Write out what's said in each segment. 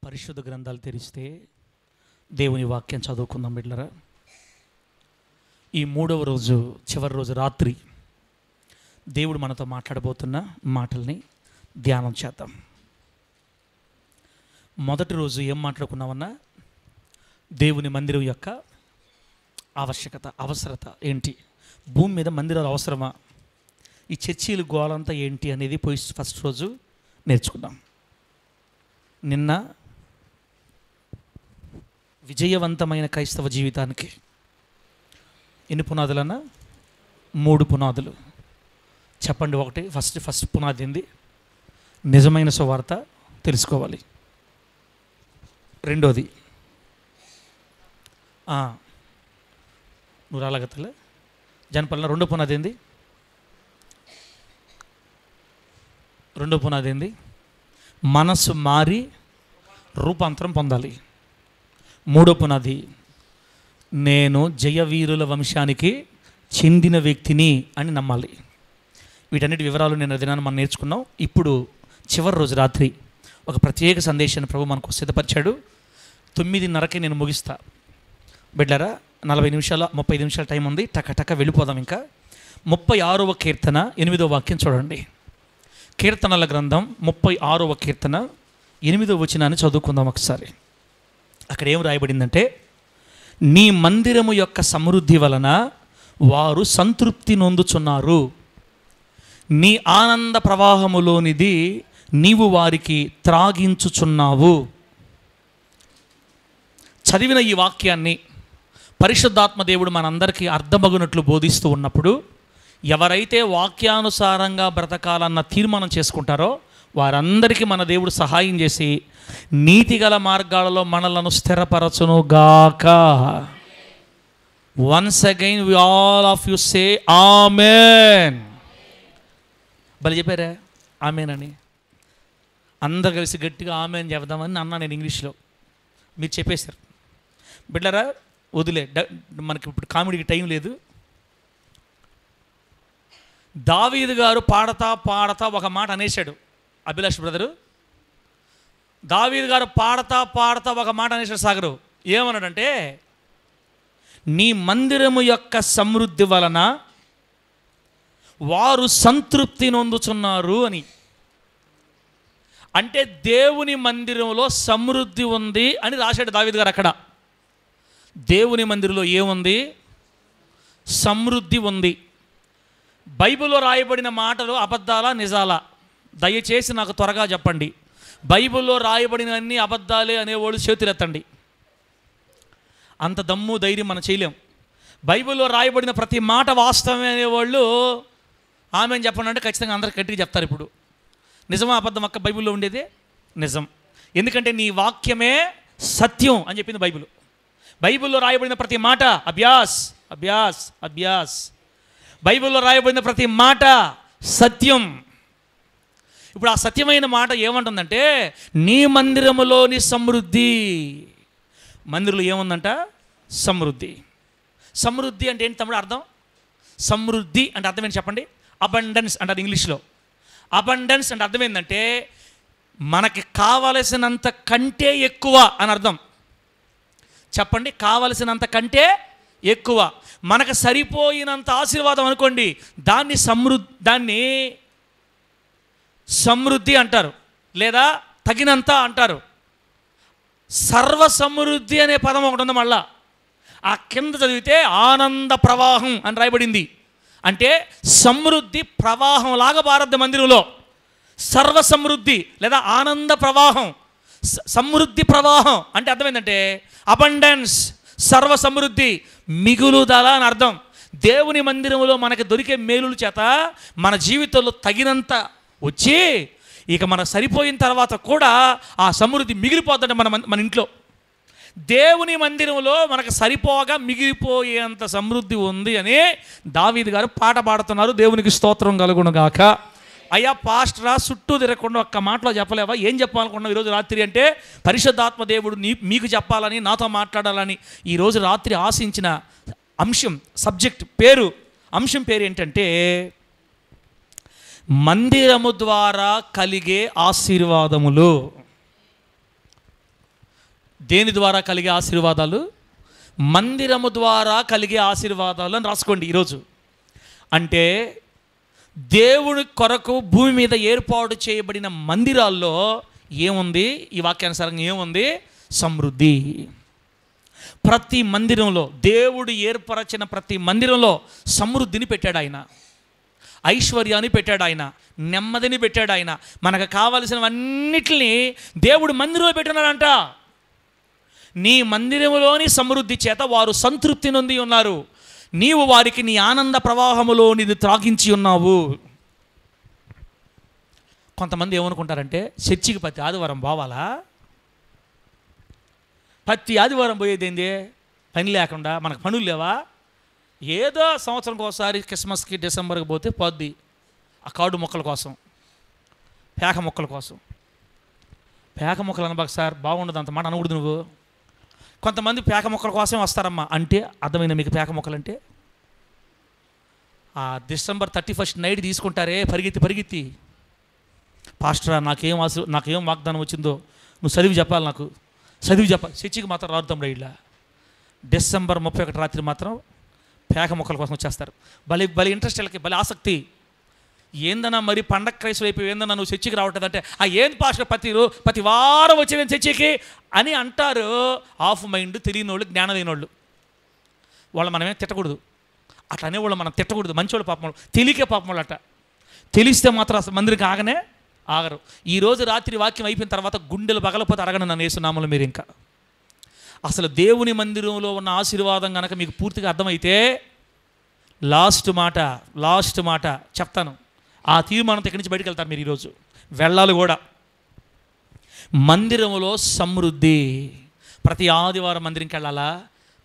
పరిశుద్ధ గ్రంథాలు తెరిస్తే దేవుని వాక్యం చదువుకుందాం బిడ్డలారా. ఈ మూడవ రోజు చివరి రోజు రాత్రి దేవుడు మనతో మాట్లాడబోతున్న మాటల్ని ధ్యానం చేద్దాం. మొదటి రోజు ఏం మాట్లాడుకున్నామన్నా, దేవుని మందిరం యొక్క ఆవశ్యకత, అవసరత ఏంటి, భూమి మీద మందిరాలు అవసరమా, ఈ చర్చీలు గోలంతా ఏంటి అనేది పోయి ఫస్ట్ రోజు నేర్చుకున్నాం. నిన్న విజయవంతమైన క్రైస్తవ జీవితానికి ఎన్ని పునాదులన్నా? 3 పునాదులు చెప్పండి. ఒకటి ఫస్ట్ పునాది ఏంది? నిజమైన సువార్త తెలుసుకోవాలి. రెండోది నువ్వు రాలగతలే జనపల్లిన రెండో పునాది ఏంది? రెండో పునాది ఏంది? మనసు మారి రూపాంతరం పొందాలి. మూడో పునాది, నేను జయవీరుల వంశానికి చెందిన వ్యక్తిని అని నమ్మాలి. వీటన్నిటి వివరాలు నేను దినాన్ని మనం నేర్చుకున్నాం. ఇప్పుడు చివరి రోజు రాత్రి ఒక ప్రత్యేక సందేశాన్ని ప్రభు మనకు సిద్ధపరిచాడు. 9:30కి నేను ముగిస్తా బిడ్డరా. 40 నిమిషాలు 35 నిమిషాల టైం ఉంది. టక వెళ్ళిపోదాం. ఇంకా 36వ కీర్తన 8వ వాక్యం చూడండి. కీర్తనల గ్రంథం 36వ కీర్తన 8వ వచనాన్ని చదువుకుందాం ఒకసారి. అక్కడ ఏం రాయబడిందంటే, నీ మందిరము యొక్క సమృద్ధి వలన వారు సంతృప్తి నొందుచున్నారు, నీ ఆనంద ప్రవాహములోనిది నీవు వారికి త్రాగించుచున్నావు. చదివిన ఈ వాక్యాన్ని పరిశుద్ధాత్మ దేవుడు మనందరికీ అర్థమగునట్లు బోధిస్తూ ఉన్నప్పుడు, ఎవరైతే వాక్యానుసారంగా బ్రతకాలన్న తీర్మానం చేసుకుంటారో వారందరికీ మన దేవుడు సహాయం చేసి నీతిగల మార్గాలలో మనలను స్థిరపరచును గాక. Once again we all of you say amen. బలి చెప్పారా ఆమెన్ అని? అందరు కలిసి గట్టిగా ఆమెన్ చెప్దామని అన్నా నేను ఇంగ్లీష్లో. మీరు చెప్పేశారు బిడ్డరా. వదిలే, మనకి ఇప్పుడు కామెడీకి టైం లేదు. దావీదు గారు పాడతా ఒక మాట అనేశాడు. అభిలాష్ బ్రదరు, దావీదు గారు పాడతా ఒక మాట అనేశాడు సాగరు. ఏమన్నాడంటే, నీ మందిరము యొక్క సమృద్ధి వలన వారు సంతృప్తి నొందుచున్నారు అని. అంటే దేవుని మందిరంలో సమృద్ధి ఉంది అని రాశాడు దావీదు గారు. అక్కడ దేవుని మందిరంలో ఏముంది? సమృద్ధి ఉంది. బైబిల్లో రాయబడిన మాటలు అబద్ధాలా నిజాలా? దయచేసి నాకు త్వరగా చెప్పండి. బైబిల్లో రాయబడిన అన్ని అబద్ధాలే అనేవాళ్ళు చేతులెత్తండి. అంత దమ్ము ధైర్యం మనం చేయలేం. బైబిల్లో రాయబడిన ప్రతి మాట వాస్తవమే అనేవాళ్ళు ఆమె చెప్పండి అంటే ఖచ్చితంగా అందరికి గట్టిగా చెప్తారు. ఇప్పుడు నిజమా అబద్ధం అక్క? బైబిల్లో ఉండేదే నిజం. ఎందుకంటే నీ వాక్యమే సత్యం అని చెప్పింది బైబిల్. బైబిల్లో రాయబడిన ప్రతి మాట అభ్యాస్ అభ్యాస్ అభ్యాస్. బైబిల్లో రాయబడిన ప్రతి మాట సత్యం. ఇప్పుడు ఆ సత్యమైన మాట ఏమంటుందంటే, నీ మందిరములోని సమృద్ధి. మందిరంలో ఏముందంట? సమృద్ధి. సమృద్ధి అంటే ఏంటి తమ్ముడు అర్థం? సమృద్ధి అంటే అర్థం ఏంటి చెప్పండి? అబండెన్స్ అంటారు ఇంగ్లీష్లో. అబండెన్స్ అంటే అర్థం ఏంటంటే మనకి కావలసినంత కంటే ఎక్కువ అని అర్థం. చెప్పండి, కావలసినంత కంటే ఎక్కువ. మనకు సరిపోయినంత ఆశీర్వాదం అనుకోండి, దాన్ని సమృద్ధి అంటారు, లేదా తగినంత అంటారు. సర్వ సమృద్ధి అనే పదం ఒకటి ఉంది. మళ్ళా ఆ కింద చదివితే ఆనంద ప్రవాహం అని రాయబడింది. అంటే సమృద్ధి ప్రవాహం లాగా భారత మందిరంలో సర్వ సమృద్ధి లేదా ఆనంద ప్రవాహం, సమృద్ధి ప్రవాహం అంటే అర్థం ఏంటంటే అబండెన్స్, సర్వ సమృద్ధి, మిగులుదల అని అర్థం. దేవుని మందిరంలో మనకి దొరికే మేలుల చేత మన జీవితంలో తగినంత వచ్చి ఇక మనకు సరిపోయిన తర్వాత కూడా ఆ సమృద్ధి మిగిలిపోతుంటే మన ఇంట్లో. దేవుని మందిరంలో మనకు సరిపోగా మిగిలిపోయేంత సమృద్ధి ఉంది అని దావీదు గారు పాట పాడుతున్నారు. దేవునికి స్తోత్రం కలుగునుగాక. అయ్యా పాస్టరా, చుట్టూ తిరగకుండా ఒక్క మాటలో చెప్పలేవా? ఏం చెప్పాలనుకున్నావు ఈరోజు రాత్రి అంటే, పరిశుద్ధాత్మ దేవుడు మీకు చెప్పాలని, నాతో మాట్లాడాలని ఈరోజు రాత్రి ఆశించిన అంశం, సబ్జెక్ట్ పేరు, అంశం పేరు ఏంటంటే మందిరము ద్వారా కలిగే ఆశీర్వాదములు. దేని ద్వారా కలిగే ఆశీర్వాదాలు? మందిరము ద్వారా కలిగే ఆశీర్వాదాలు అని రాసుకోండి ఈరోజు. అంటే దేవుని కొరకు భూమి మీద ఏర్పాటు చేయబడిన మందిరాల్లో ఏముంది? ఈ వాక్యానుసారంగా ఏముంది? సమృద్ధి. ప్రతి మందిరంలో, దేవుడు ఏర్పరచిన ప్రతి మందిరంలో సమృద్ధిని పెట్టాడు ఆయన, ఐశ్వర్యాన్ని పెట్టాడు ఆయన, నెమ్మదిని పెట్టాడు ఆయన. మనకు కావలసినవన్నిటిని దేవుడు మందిరంలో పెట్టినాడంట. నీ మందిరంలోని సమృద్ధి చేత వారు సంతృప్తి నొంది ఉన్నారు. నీవు వారికి నీ ఆనంద ప్రవాహములో నిన్ను త్రాగించి ఉన్నావు. కొంతమంది ఏమనుకుంటారంటే, చర్చికి ప్రతి ఆదివారం పోవాలా? ప్రతి ఆదివారం పోయేది ఏంది? పని లేకుండా మనకు పనులు లేవా? ఏదో సంవత్సరంకి ఒకసారి క్రిస్మస్కి డిసెంబర్కి పోతే పోద్ది. ఆ కాడు మొక్కల కోసం, పేక మొక్కల కోసం. పేక మొక్కలు అనబాక సార్, బాగుండదు అంత మాట అనకూడదు నువ్వు. కొంతమంది పేక మొక్కల కోసం వస్తారమ్మా. అంటే అర్థమైందా మీకు? పేక మొక్కలు అంటే ఆ డిసెంబర్ 31 నైట్ తీసుకుంటారే పరిగెత్తి, పాస్టరా నాకేం వాగ్దానం వచ్చిందో నువ్వు చదివి చెప్పాలి, నాకు చదివి చెప్పాలి. చర్చికి మాత్రం రాదు తమ్ముడు. ఇలా డిసెంబర్ 31 రాత్రి మాత్రం పేక మొక్కల కోసం వచ్చేస్తారు. భలే ఇంట్రెస్ట్, వీళ్ళకి భలే ఆసక్తి. ఏందన్నా మరి పండగ క్రైస్తవులు అయిపోయి ఏందన్నా నువ్వు చర్చికి రావట్లేదు అంటే, ఏంది పాస్టర్ ప్రతి వారం వచ్చి నేను చర్చికి అని అంటారు. ఆఫ్ మైండ్, తెలియని వాళ్ళు, జ్ఞానం లేని వాళ్ళు. వాళ్ళు మనమేం తిట్టకూడదు, అట్లా అనేవాళ్ళు మనం తిట్టకూడదు. మంచివాళ్ళు పాపం, తెలియకే పాపం వాళ్ళు. అట్ట తెలిస్తే మాత్రం అసలు మందిరికి ఆగరు. ఈరోజు రాత్రి వాక్యం అయిపోయిన తర్వాత గుండెలు పగలపోతే అరగను నన్ను యేసునామములో. మీరు ఇంకా అసలు దేవుని మందిరంలో ఉన్న ఆశీర్వాదం కనుక మీకు పూర్తిగా అర్థమైతే, లాస్ట్ మాట చెప్తాను. ఆ తీర్మానంతో ఇక్కడి నుంచి బయటకు వెళ్తారు మీరు. ఈరోజు వెళ్ళాలి కూడా. మందిరంలో సమృద్ధి. ప్రతి ఆదివారం మందిరంకి వెళ్ళాలా?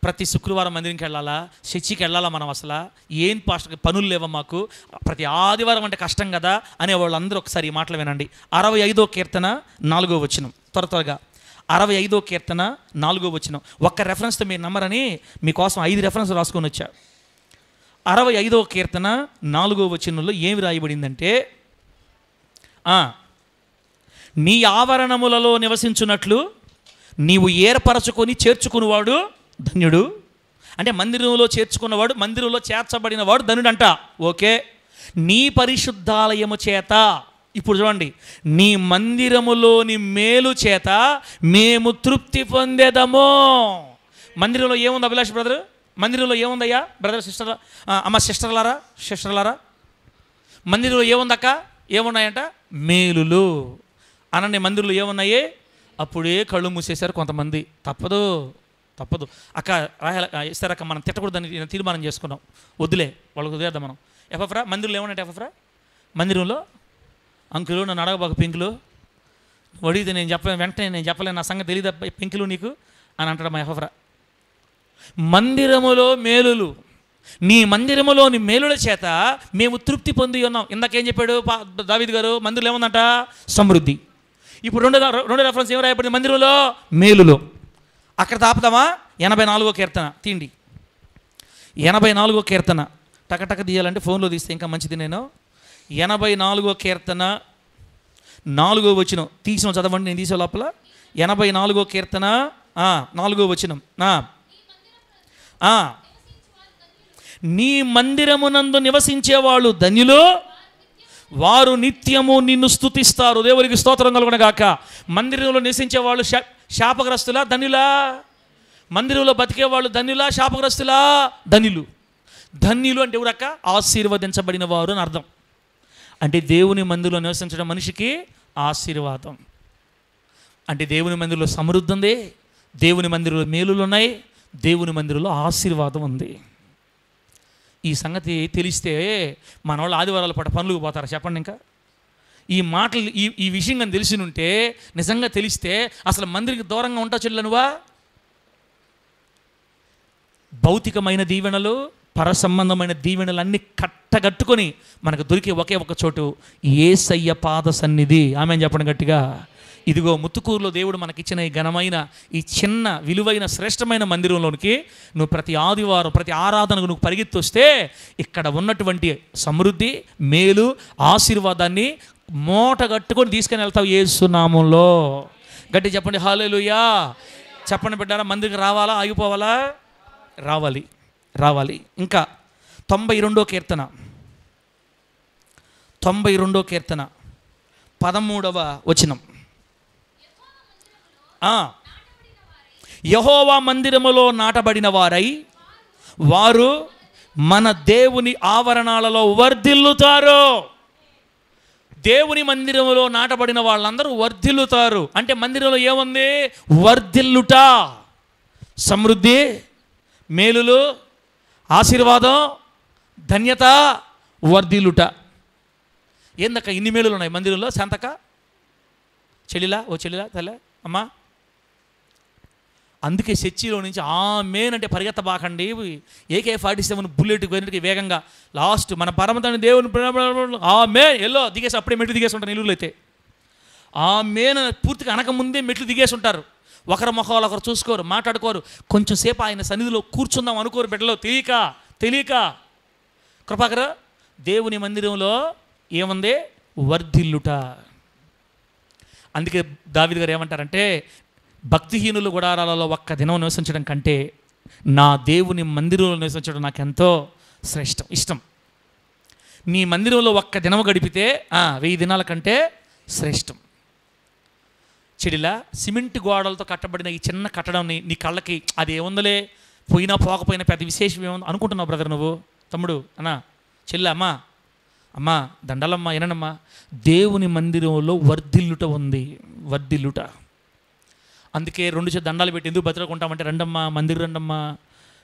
ప్రతి శుక్రవారం మందిరంకి వెళ్ళాలా? చర్చికి వెళ్ళాలా మనం? అసలు ఏం పాస్టర్ పనులు లేవా మాకు? ప్రతి ఆదివారం అంటే కష్టం కదా అనే వాళ్ళందరూ ఒకసారి ఈ మాటలు వినండి. 65వ కీర్తన 4వ వచనం. త్వరగా 65వ కీర్తన 4వ వచనం. ఒక్క రెఫరెన్స్తో మీరు నమ్మరని మీకోసం 5 రెఫరెన్స్ రాసుకొని వచ్చా. 65వ కీర్తన 4వ వచనంలో ఏమి రాయబడిందంటే, నీ ఆవరణములలో నివసించున్నట్లు నీవు ఏర్పరచుకొని చేర్చుకునేవాడు ధన్యుడు. అంటే మందిరంలో చేర్చుకున్నవాడు, మందిరంలో చేర్చబడినవాడు ధన్యుడంట. ఓకే. నీ పరిశుద్ధాలయము చేత, ఇప్పుడు చూడండి, నీ మందిరములోని మేలు చేత మేము తృప్తి పొందేదము. మందిరంలో ఏముంది అభిలాష్ బ్రదర్? మందిరంలో ఏముందయ్యా బ్రదర్, సిస్టర్, అమ్మ సిస్టర్లారా, మందిరంలో ఏముందక్క? ఏమున్నాయంట? మేలులు. అనండి, మందిరంలో ఏమున్నాయి? అప్పుడే కళ్ళు మూసేశారు కొంతమంది. తప్పదు అక్క, ఇస్తారక్క, మనం తిట్టకూడదని తీర్మానం చేసుకున్నాం. వద్దులే, వాళ్ళకి వదిలేద్దాం మనం. ఎఫ్ఎఫ్రా మందిరంలో ఏమన్నా? ఎఫ్ఎఫ్రా మందిరంలో అంకులు నన్ను అడగబాకు, పెంకులు అడిగితే వెంటనే నేను చెప్పలేను, నా సంగతి తెలియదు పెంకులు నీకు అని అంటాడు మా ఎఫ్ఎఫ్రా. మందిరములో మేలులు, నీ మందిరములోని మేలుల చేత మేము తృప్తి పొంది ఉన్నాం. ఇందాకేం చెప్పాడు దావీదు గారు? మందిరంలో ఏముందంట? సమృద్ధి. ఇప్పుడు రెండో రెఫరెన్స్ ఏం రాయబడింది? మందిరంలో మేలులు. అక్కడ తాపుదామా? 84వ కీర్తన తీయండి. 84వ కీర్తన టకటక తీయాలంటే ఫోన్లో తీస్తే ఇంకా మంచిది. నేను 84వ కీర్తన 4వ వచనం తీసిన చదవండి, నేను తీసే లోపల. 84వ కీర్తన 4వ వచనం. నీ మందిరమునందు నివసించేవాళ్ళు ధన్యులు, వారు నిత్యము నిన్ను స్తుతిస్తారు. దేవునికి స్తోత్రం కలుగునగాక. మందిరంలో నివసించేవాళ్ళు శాపగ్రస్తులా ధన్యులా? మందిరంలో బతికేవాళ్ళు ధన్యులా శాపగ్రస్తులా? ధన్యులు అంటే ఎవరక్క? ఆశీర్వదించబడిన వారు అని అర్థం. అంటే దేవుని మందిరంలో నివసించడం మనిషికి ఆశీర్వాదం. అంటే దేవుని మందిరంలో సమృద్ధి ఉంది, దేవుని మందిరంలో మేలులు ఉన్నాయి, దేవుని మందిరంలో ఆశీర్వాదం ఉంది. ఈ సంగతి తెలిస్తే మన వాళ్ళు ఆదివారాల పాటు పనులకు పోతారా చెప్పండి? ఇంకా ఈ మాటలు ఈ విషయం కానీ తెలిసి ఉంటే, నిజంగా తెలిస్తే అసలు మందిరికి దూరంగా ఉంటా చెల్లనువా? భౌతికమైన దీవెనలు, పరసంబంధమైన దీవెనలు అన్నీ కట్టగట్టుకొని మనకు దొరికే ఒకే ఒక చోటు యేసయ్య పాద సన్నిధి. ఆమెను చెప్పండి గట్టిగా. ఇదిగో ముత్తుకూరులో దేవుడు మనకిచ్చిన ఈ ఘనమైన, ఈ చిన్న విలువైన శ్రేష్టమైన మందిరంలోనికి నువ్వు ప్రతి ఆదివారం, ప్రతి ఆరాధనకు నువ్వు పరిగెత్తి వస్తే ఇక్కడ ఉన్నటువంటి సమృద్ధి, మేలు, ఆశీర్వాదాన్ని మూట కట్టుకొని తీసుకొని వెళ్తావు యేసు నామంలో. గట్టి చెప్పండి హల్లెలూయా. చెప్పండి బిడ్డారా, మందిరికి రావాలా ఆగిపోవాలా? రావాలి, రావాలి. ఇంకా 92వ కీర్తన 13వ వచనం. యెహోవా మందిరములో నాటబడిన వారై వారు మన దేవుని ఆవరణాలలో వర్ధిల్లుతారు. దేవుని మందిరంలో నాటబడిన వాళ్ళందరూ వర్ధిల్లుతారు. అంటే మందిరంలో ఏముంది? వర్ధిల్లుట, సమృద్ధి, మేలులు, ఆశీర్వాదం, ధన్యత, వర్ధిల్లుట. ఏందక్క ఇన్ని మేలులు ఉన్నాయి మందిరంలో? శాంతక చెల్లిలా, ఓ చెల్లిలా తల్లే అమ్మా. అందుకే చర్చిలో నుంచి ఆమేన్ అంటే పరిగెత్తబాకండి. AK-47 బుల్లెట్ వెనక్కి వేగంగా లాస్ట్ మన పరమతండ్రి దేవుని ఆమేన్ ఎల్లో దిగేసి అప్పుడే మెట్లు దిగేసి ఉంటారు. నిలువులు అయితే ఆమేన్ పూర్తిగా అనకముందే మెట్లు దిగేసి ఉంటారు. ఒకరి మొఖాలు ఒకరు చూసుకోరు, మాట్లాడుకోరు. కొంచెం సేపు ఆయన సన్నిధిలో కూర్చుందాం అనుకోరు బిడ్డలో. తెలియక కృపాకర దేవుని మందిరంలో ఏముంది? వర్ధిల్లుట. అందుకే దావీదు గారు ఏమంటారంటే, భక్తిహీనులు గుడారాలలో ఒక్క దినం నివసించడం కంటే నా దేవుని మందిరంలో నివసించడం నాకెంతో ఇష్టం. నీ మందిరంలో ఒక్క దినం గడిపితే 1000 దినాల కంటే శ్రేష్టం. చెడిలా సిమెంట్ గోడలతో కట్టబడిన ఈ చిన్న కట్టడం నీ కళ్ళకి అది ఏముందలే, పోయినా పోకపోయినా పెద్ద విశేషం ఏముంది అనుకుంటున్నావు బ్రదర్ నువ్వు, తమ్ముడు, అన్నా, చెల్లి, అమ్మా దండాలమ్మా, ఏనమ్మా, దేవుని మందిరంలో వర్ధిల్లుట ఉంది, వర్ధిల్లుట. అందుకే 2 దండాలు పెట్టి ఎందుకు బతుకుంటామంటే, రండమ్మా మందిరం, రండమ్మా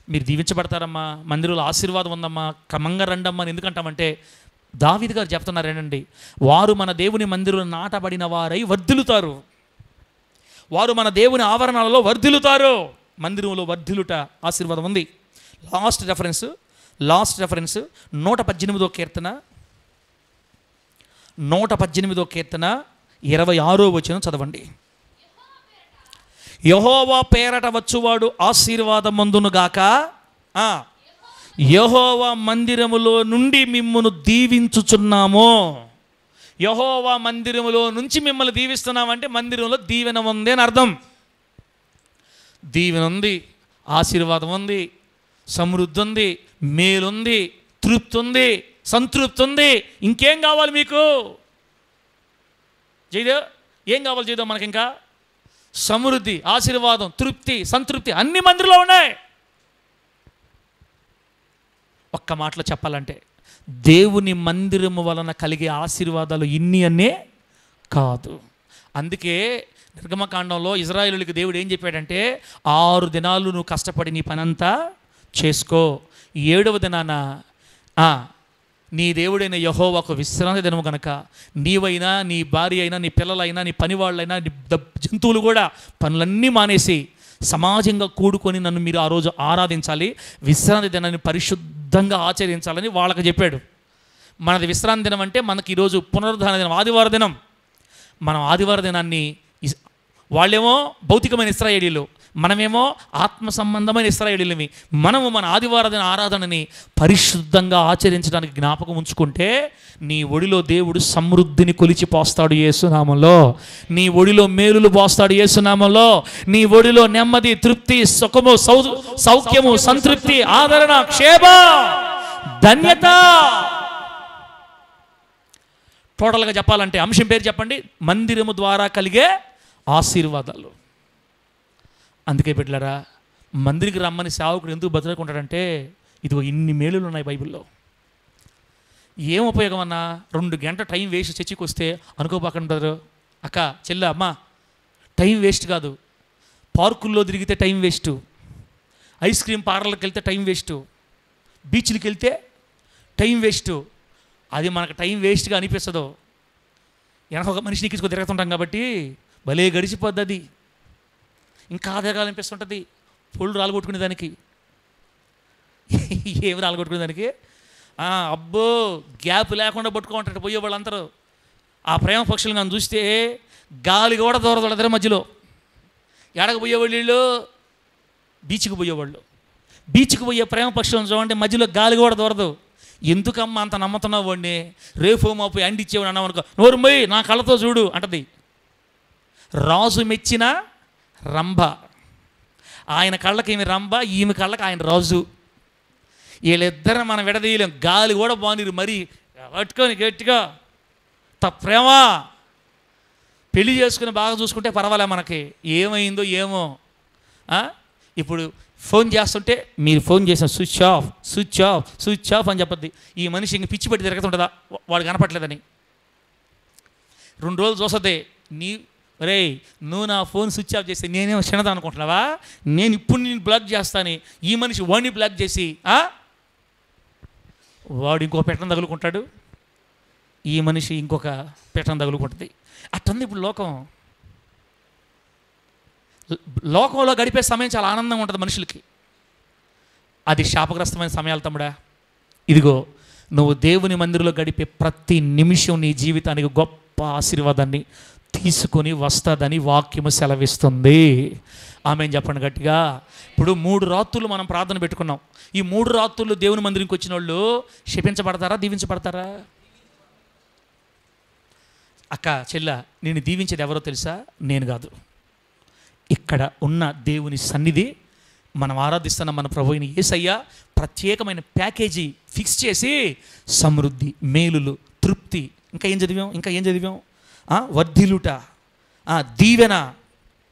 మీరు దీవించబడతారమ్మా, మందిరంలో ఆశీర్వాదం ఉందమ్మా, క్రమంగా రండమ్మా అని ఎందుకంటామంటే, దావీదు గారు చెప్తున్నారేనండి, వారు మన దేవుని మందిరంలో నాటబడిన వారై వర్ధిల్లుతారు. వారు మన దేవుని ఆవరణాలలో వర్ధిల్లుతారు. మందిరంలో వర్ధిల్లుట ఆశీర్వాదం ఉంది. లాస్ట్ రెఫరెన్స్ 118వ కీర్తన 26వ వచనం చదవండి. యెహోవా పేరట వచ్చువాడు ఆశీర్వాదమందునుగాక, యెహోవా మందిరములో నుండి మిమ్మును దీవించుచున్నాము. యెహోవా మందిరములో నుంచి మిమ్మల్ని దీవిస్తున్నామంటే మందిరంలో దీవెన ఉంది అని అర్థం. దీవెన ఉంది, ఆశీర్వాదం ఉంది, సమృద్ధి ఉంది, మేలుంది, తృప్తి ఉంది, సంతృప్తి ఉంది. ఇంకేం కావాలి మీకు? జయదేవ్ ఏం కావాలి? జయదేవ్ మనకి ఇంకా సమృద్ధి, ఆశీర్వాదం, తృప్తి, సంతృప్తి అన్ని మందిరంలో ఉన్నాయి. ఒక్క మాటలో చెప్పాలంటే దేవుని మందిరము వలన కలిగే ఆశీర్వాదాలు ఇన్ని అన్నే కాదు. అందుకే నిర్గమకాండంలో ఇజ్రాయేలులకు దేవుడు ఏం చెప్పాడంటే, 6 దినాలు నువ్వు కష్టపడి నీ పనంతా చేసుకో, 7వ దినాన నీ దేవుడైన యెహోవాకు విశ్రాంతి దినము గనక నీవైనా, నీ భార్య అయినా, నీ పిల్లలైనా, నీ పనివాళ్ళైనా, నీ జంతువులు కూడా పనులన్నీ మానేసి సమాజంగా కూడుకొని నన్ను మీరు ఆ రోజు ఆరాధించాలి, విశ్రాంతి దినాన్ని పరిశుద్ధంగా ఆచరించాలని వాళ్ళకి చెప్పాడు. మనది విశ్రాంతి దినం అంటే మనకి ఈరోజు పునరుద్ధాన దినం, ఆదివార దినం. మనం ఆదివార దినాన్ని, వాళ్ళేమో భౌతికమైన ఇశ్రాయేలీలు, మనమేమో ఆత్మ సంబంధమైన ఇశ్రాయేలీలమి. మనము మన ఆదివార దిన ఆరాధనని పరిశుద్ధంగా ఆచరించడానికి జ్ఞాపకం ఉంచుకుంటే నీ ఒడిలో దేవుడు సమృద్ధిని కొలిచి పోస్తాడు యేసునామంలో. నీ ఒడిలో మేలులు పోస్తాడు యేసునామంలో. నీ ఒడిలో నెమ్మది, తృప్తి, సుఖము, సౌఖ్యము, సంతృప్తి, ఆదరణ, క్షేమ, ధన్యత. టోటల్గా చెప్పాలంటే అంశం పేరు చెప్పండి, మందిరము ద్వారా కలిగే ఆశీర్వాదాలు. అందుకే బిడ్డలారా, మందిరికి రమ్మని సేవకుడు ఎందుకు బతుకుంటాడంటే, ఇదిగో ఇన్ని మేలులు ఉన్నాయి బైబిల్లో. ఏం ఉపయోగం అన్నా? 2 గంటల టైం వేస్ట్ చర్చికి వస్తే అనుకోబాకండి బ్రదరు, అక్క, చెల్ల, అమ్మ, టైం వేస్ట్ కాదు. పార్కుల్లో తిరిగితే టైం వేస్ట్, ఐస్ క్రీమ్ పార్లర్కి వెళ్తే టైం వేస్ట్, బీచ్లకి వెళ్తే టైం వేస్ట్. అది మనకు టైం వేస్ట్గా అనిపిస్తుందో, వెనక ఒక మనిషిని ఎక్కించుకొని తిరుగుతుంటాం కాబట్టి భలే గడిచిపోద్ది. అది ఇంకా తిరగాలనిపిస్తుంటుంది. పొళ్ళు రాలగొట్టుకునే దానికి, ఏమి రాలగొట్టుకునే దానికి అబ్బో గ్యాప్ లేకుండా పట్టుకుంటారు పోయే వాళ్ళందరూ. ఆ ప్రేమ పక్షులు నన్ను చూస్తే గాలి కూడా దూరదొడతారు మధ్యలో. ఎడకు పోయేవాళ్ళు వీళ్ళు, బీచ్కి పోయేవాళ్ళు. బీచ్కి పోయే ప్రేమ పక్షులను చూడండి, మధ్యలో గాలి కూడా దూరదు. ఎందుకమ్మా అంత నమ్ముతున్నావు వాడిని? రేపు మాపు అండిచ్చేవాడు అన్నావు అనుకో, నోరు పోయి నా కళ్ళతో చూడు అంటది. రాజు మెచ్చిన రంభ, ఆయన కళ్ళకి ఈమె రంభ, ఈమె కళ్ళకి ఆయన రాజు. వీళ్ళిద్దరు మనం విడదీయలేం. గాలి కూడా బాగుంది మరి పట్టుకొని గట్టిగా ప్రేమ. పెళ్లి చేసుకుని బాగా చూసుకుంటే పర్వాలే, మనకి ఏమైందో ఏమో. ఇప్పుడు ఫోన్ చేస్తుంటే మీరు ఫోన్ చేసిన switch off switch off switch off అని చెప్పద్ది. ఈ మనిషి ఇంక పిచ్చి పెట్టి తిరుగుతుంటుందా వాడు కనపట్లేదని. 2 రోజులు చూస్తుంది. రే నువ్వు నా ఫోన్ స్విచ్ ఆఫ్ చేస్తే నేనేమో చిన్నదా అనుకుంటున్నావా? నేను ఇప్పుడు నేను బ్లాక్ చేస్తాను. ఈ మనిషి వాడిని బ్లాక్ చేసి వాడు ఇంకో పెట్టను తగులుకుంటాడు, ఈ మనిషి ఇంకొక పెట్టను తగులుకుంటుంది. అట్టుంది ఇప్పుడు లోకం. లోకంలో గడిపే సమయం చాలా ఆనందంగా ఉంటుంది మనుషులకి. అది శాపగ్రస్తమైన సమయాలు తమ్ముడా. ఇదిగో నువ్వు దేవుని మందిరంలో గడిపే ప్రతి నిమిషం నీ జీవితానికి గొప్ప ఆశీర్వాదాన్ని తీసుకొని వస్తుందని వాక్యము సెలవిస్తుంది. ఆమెను చెప్పండి గట్టిగా. ఇప్పుడు 3 రాత్రులు మనం ప్రార్థన పెట్టుకున్నాం. ఈ 3 రాత్రులు దేవుని మందిరంకి వచ్చిన వాళ్ళు శపించబడతారా, దీవించబడతారా? అక్క చెల్ల, నేను దీవించేది ఎవరో తెలుసా? నేను కాదు. ఇక్కడ ఉన్న దేవుని సన్నిధి, మనం ఆరాధిస్తున్న మన ప్రభువుని యేసయ్య ప్రత్యేకమైన ప్యాకేజీ ఫిక్స్ చేసి సమృద్ధి, మేలులు, తృప్తి, ఇంకా ఏం చదివాం వర్ధిలుట, దీవెన,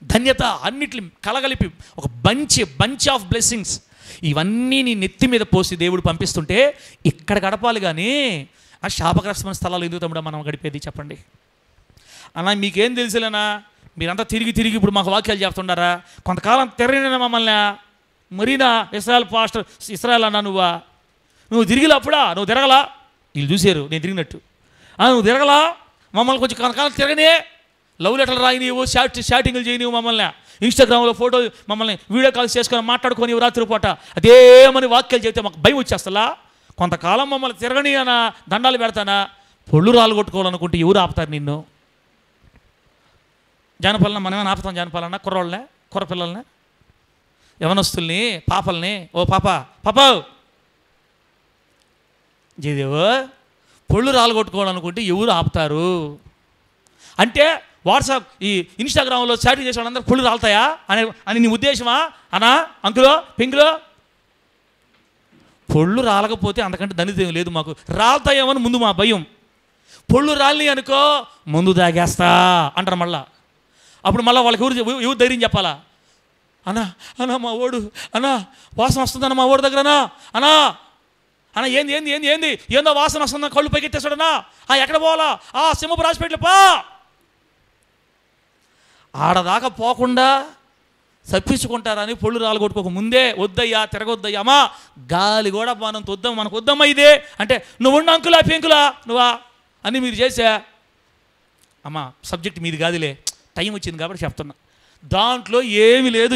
ధన్యత అన్నిటి కలగలిపి ఒక బంచ్ ఆఫ్ బ్లెస్సింగ్స్ ఇవన్నీ నీ నెత్తి మీద పోసి దేవుడు పంపిస్తుంటే ఇక్కడ గడపాలి. కానీ ఆ శాపగ్రస్తమైన స్థలాలు ఎందుకు తమ్ముడా మనం గడిపేది చెప్పండి. అలా మీకేం తెలుసులేనా? మీరంతా తిరిగి ఇప్పుడు మాకు వాక్యాలు చెప్తుండారా? కొంతకాలం తెరనిన మమ్మల్ని మరీనా ఇస్రాయల్ అన్నా నువ్వు తిరిగిలా? అప్పుడా నువ్వు తిరగలా? వీళ్ళు చూసారు నేను తిరిగినట్టు. నువ్వు తిరగలా? మమ్మల్ని కొంచెం కొంతకాలం తిరగనే, లవ్ లెటర్లు రాయి నీవు, షాటింగ్లు చేయి నీవు, మమ్మల్ని ఇన్స్టాగ్రామ్లో ఫోటో మమ్మల్ని వీడియో కాల్స్ చేసుకొని మాట్లాడుకొని రాత్రి పూట అదేమని వాక్యాలు చెబితే మాకు భయం వచ్చేస్తలా. కొంతకాలం మమ్మల్ని తిరగని అనా, దండాలు పెడతానా, పొళ్ళు రాళ్ళు కొట్టుకోవాలనుకుంటే ఎవరు ఆపుతారు నిన్ను? జానపాలన మనమేమైనా ఆపుతాం? జానపాలన కుర్రోళ్ళనే, కుర్రపిల్లల్ని, యవనస్తుల్ని, పాపల్ని. ఓ పాప జయదేవు, పొళ్ళు రాళ్ళు కొట్టుకోవాలనుకుంటే ఎవరు ఆపుతారు? అంటే వాట్సాప్ ఈ ఇన్స్టాగ్రామ్లో చాటింగ్ చేసే వాళ్ళందరూ పొళ్ళు రాలుతాయా అని నీ ఉద్దేశమా? అనా అంకులో పెంకులో? పొళ్ళు రాలకపోతే అంతకంటే దళితం లేదు మాకు. రాలుతాయేమని ముందు మా భయం. పొళ్ళు రాలిని అనుకో ముందు దాగేస్తా అంటారు మళ్ళా. అప్పుడు మళ్ళీ వాళ్ళకి ఎవరు ధైర్యం చెప్పాలా? అన్నా మా ఓడు వాసన వస్తుందన్న మా ఓడి దగ్గరనా ఏంది ఏందో వాసన వస్తుందా? కళ్ళు పైకెత్తేసాడనా? ఎక్కడ పోవాలా? సింహపు రాజపేటలో పా. ఆడదాకా పోకుండా తప్పించుకుంటారని పొళ్ళు రాళ్ళు కొట్టుకోక ముందే వద్దయ్యా, తిరగొద్దయ్యా, అమ్మా గాలి కూడా మనం తొద్దాం, మనకు వద్దమ్మా ఇదే అంటే నువ్వు ఉన్న అంకులా పెంకులా నువ్వా అని మీరు చేసా. అమ్మా సబ్జెక్ట్ మీది కాదులే, టైం వచ్చింది కాబట్టి చెప్తున్నా. దాంట్లో ఏమి లేదు.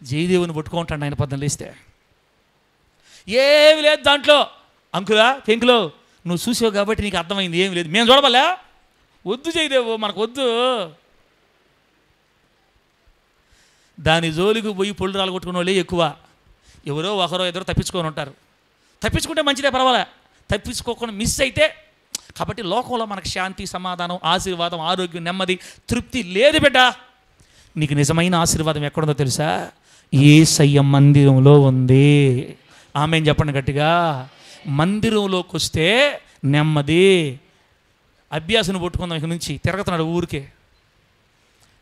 జయదేవుని పట్టుకుంటాడు ఆయన పద్దం లేస్తే. ఏమి లేదు దాంట్లో. అంకులా పెంకులో నువ్వు చూసావు కాబట్టి నీకు అర్థమైంది. ఏమి లేదు, మేము చూడబలే. వద్దు జయదేవు, మనకు వద్దు. దాని జోలికి పోయి పొళ్ళు రాళ్ళు కొట్టుకునే వాళ్ళే ఎక్కువ. ఎవరో ఒకరో ఇద్దరు తప్పించుకొని ఉంటారు. తప్పించుకుంటే మంచిదే, పర్వాలే. తప్పించుకోకుండా మిస్ అయితే. కాబట్టి లోకంలో మనకు శాంతి, సమాధానం, ఆశీర్వాదం, ఆరోగ్యం, నెమ్మది, తృప్తి లేదు బిడ్డ. నీకు నిజమైన ఆశీర్వాదం ఎక్కడుందో తెలుసా? యేసయ్య మందిరంలో ఉంది. ఆమెను చెప్పండి గట్టిగా. మందిరంలోకి వస్తే నెమ్మది. అభ్యాసను పట్టుకుందాం ఇక నుంచి, తిరుగుతున్నాడు ఊరికే.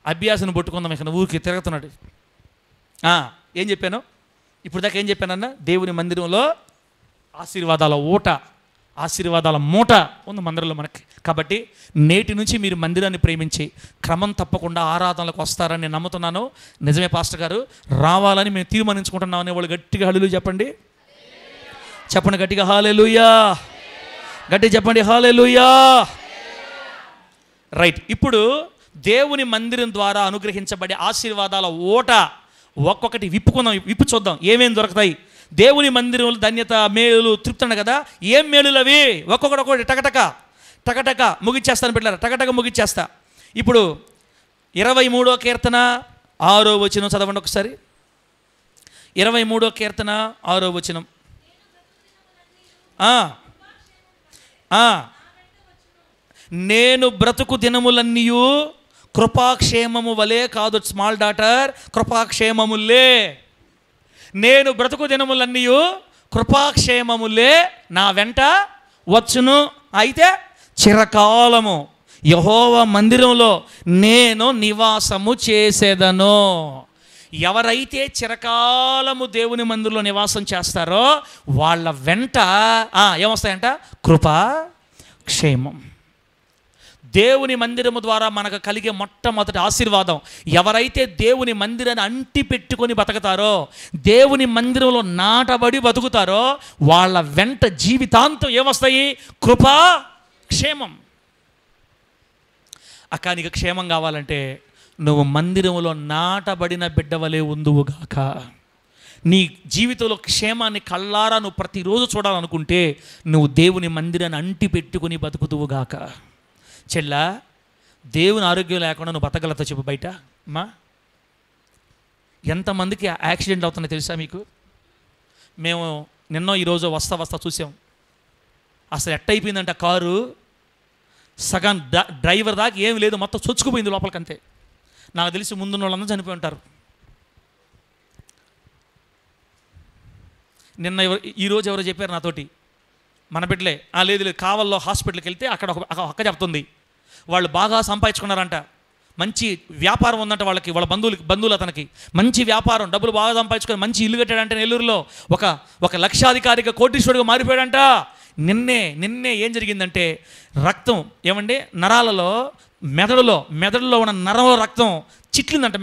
అభ్యాసను పట్టుకుందాం ఇక ఊరికి తిరుగుతున్నాడు. ఏం చెప్పాను ఇప్పుడు దాకా? ఏం చెప్పానన్నా? దేవుని మందిరంలో ఆశీర్వాదాల ఊట, ఆశీర్వాదాల మూట ఉంది మందిరంలో మనకి. కాబట్టి నేటి నుంచి మీరు మందిరాన్ని ప్రేమించి క్రమం తప్పకుండా ఆరాధనలకు వస్తారని నేను నమ్ముతున్నాను. నిజమే పాస్టర్ గారు, రావాలని మేము తీర్మానించుకుంటున్నాం అనే వాళ్ళు గట్టిగా హల్లెలూయా చెప్పండి. చెప్పండి గట్టిగా హల్లెలూయా. గట్టిగా చెప్పండి హల్లెలూయా. రైట్. ఇప్పుడు దేవుని మందిరం ద్వారా అనుగ్రహించబడే ఆశీర్వాదాల ఓట ఒక్కొక్కటి విప్పుకుందాం, విప్పు చూద్దాం ఏమేమి దొరుకుతాయి. దేవుని మందిరంలో ధన్యత, మేలు, తృప్తి అన్న కదా. ఏం మేలులు అవి? ఒక్కొక్కటి టకటక ముగిచ్చేస్తాను బిడ్డలారా, టకటక ముగిచ్చేస్తా. ఇప్పుడు 23వ కీర్తన 6వ వచనం చదవండి ఒకసారి. 23వ కీర్తన 6వ వచనం. నేను బ్రతుకు దినములన్నీయు కృపాక్షేమము వలే కాదు స్మాల్ డాటర్, కృపాక్షేమములే. నేను బ్రతుకు దినములన్నీయు కృపాక్షేమములే నా వెంట వచ్చును. అయితే చిరకాలము యెహోవా మందిరంలో నేను నివాసము చేసేదను. ఎవరైతే చిరకాలము దేవుని మందిరంలో నివాసం చేస్తారో వాళ్ళ వెంట ఏమొస్తాయంట? కృపా, క్షేమం. దేవుని మందిరము ద్వారా మనకు కలిగే మొట్టమొదటి ఆశీర్వాదం, ఎవరైతే దేవుని మందిరాన్ని అంటి పెట్టుకొని బతుకుతారో, దేవుని మందిరంలో నాటబడి బతుకుతారో వాళ్ళ వెంట జీవితాంతం ఏమొస్తాయి? కృపా, క్షేమం. అక్క నీకు క్షేమం కావాలంటే నువ్వు మందిరంలో నాటబడిన బిడ్డవలే ఉందువుగాక. నీ జీవితంలో క్షేమాన్ని కళ్ళారా నువ్వు ప్రతిరోజు చూడాలనుకుంటే నువ్వు దేవుని మందిరాన్ని అంటి పెట్టుకుని బతుకుతువుగాక. చెల్లా, దేవుని ఆరోగ్యం లేకుండా నువ్వు బతకగలతో చెప్పు బయట. అమ్మా, ఎంతమందికి యాక్సిడెంట్ అవుతున్నాయి తెలుసా మీకు? మేము నిన్నో ఈరోజు వస్తా చూసాం. అసలు ఎట్టయిపోయిందంట కారు, సగం డ్రైవర్ దాకా ఏమి లేదు, మొత్తం చొచ్చుకుపోయింది లోపలికి. అంతే. నాకు తెలిసి ముందున్న వాళ్ళందరూ చనిపోయి ఉంటారు. నిన్న ఈరోజు ఎవరో చెప్పారు నాతోటి, మన బిడ్డలే. లేదు కావల్లో హాస్పిటల్కి వెళ్తే అక్కడ ఒక అక్క చెప్తుంది, వాళ్ళు బాగా సంపాదించుకున్నారంట, మంచి వ్యాపారం ఉందంట వాళ్ళకి, వాళ్ళ బంధువులు అతనికి మంచి వ్యాపారం, డబ్బులు బాగా సంపాదించుకొని మంచి ఇల్లు కట్టాడంటే నెల్లూరులో, ఒక లక్షాధికారిగా కోటీశ్వరుడిగా మారిపోయాడంట. నిన్నే ఏం జరిగిందంటే రక్తం ఏమండి నరాలలో మెదడులో ఉన్న నరం రక్తం చిట్లిందంట.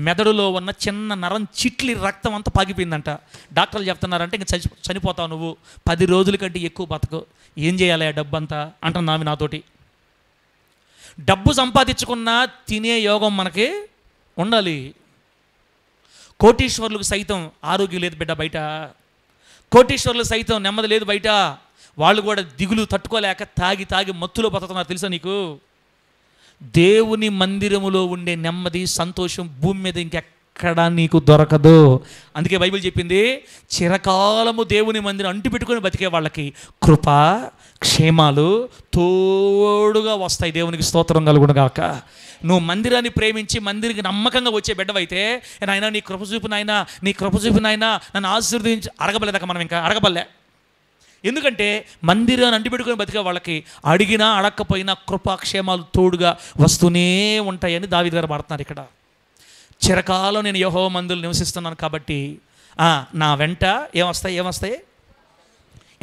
మెదడులో ఉన్న చిన్న నరం చిట్లి రక్తం అంతా పాగిపోయిందంట. డాక్టర్లు చెప్తున్నారంటే ఇంక చనిపోతావు నువ్వు, 10 రోజుల కంటే ఎక్కువ బతకు, ఏం చేయాలి ఆ డబ్బు అంతా అంటున్నాను నాతోటి. డబ్బు సంపాదించుకున్నా తినే యోగం మనకి ఉండాలి. కోటీశ్వరులకు సైతం ఆరోగ్యం లేదు బిడ్డ బయట. కోటీశ్వరులు సైతం నెమ్మది లేదు బయట. వాళ్ళు కూడా దిగులు తట్టుకోలేక తాగి మత్తులో బతుకుతున్నారు తెలుసా నీకు? దేవుని మందిరములో ఉండే నెమ్మది, సంతోషం భూమి మీద ఇంకెక్కడా నీకు దొరకదు. అందుకే బైబిల్ చెప్పింది, చిరకాలము దేవుని మందిరం అంటిపెట్టుకొని బతికే వాళ్ళకి కృప, క్షేమాలు తోడుగా వస్తాయి. దేవునికి స్తోత్రం కలుగును గాక. నువ్వు మందిరాన్ని ప్రేమించి మందిరికి నమ్మకంగా వచ్చే బిడ్డవైతే, నాయనా నీ కృప చూపు నాయనా, నీ కృప చూపు నాయనా, నన్ను ఆశీర్వదించి అడగబలేదాక మనం ఇంకా అడగబల్లే. ఎందుకంటే మందిరాన్ని అంటిపెట్టుకొని బతికే వాళ్ళకి అడిగినా అడగకపోయినా కృపాక్షేమాలు తోడుగా వస్తూనే ఉంటాయని దావీదు గారు పాడుతున్నారు ఇక్కడ. చిరకాలం నేను యెహోవా మందిరంలో నివసిస్తున్నాను కాబట్టి నా వెంట ఏమొస్తాయి?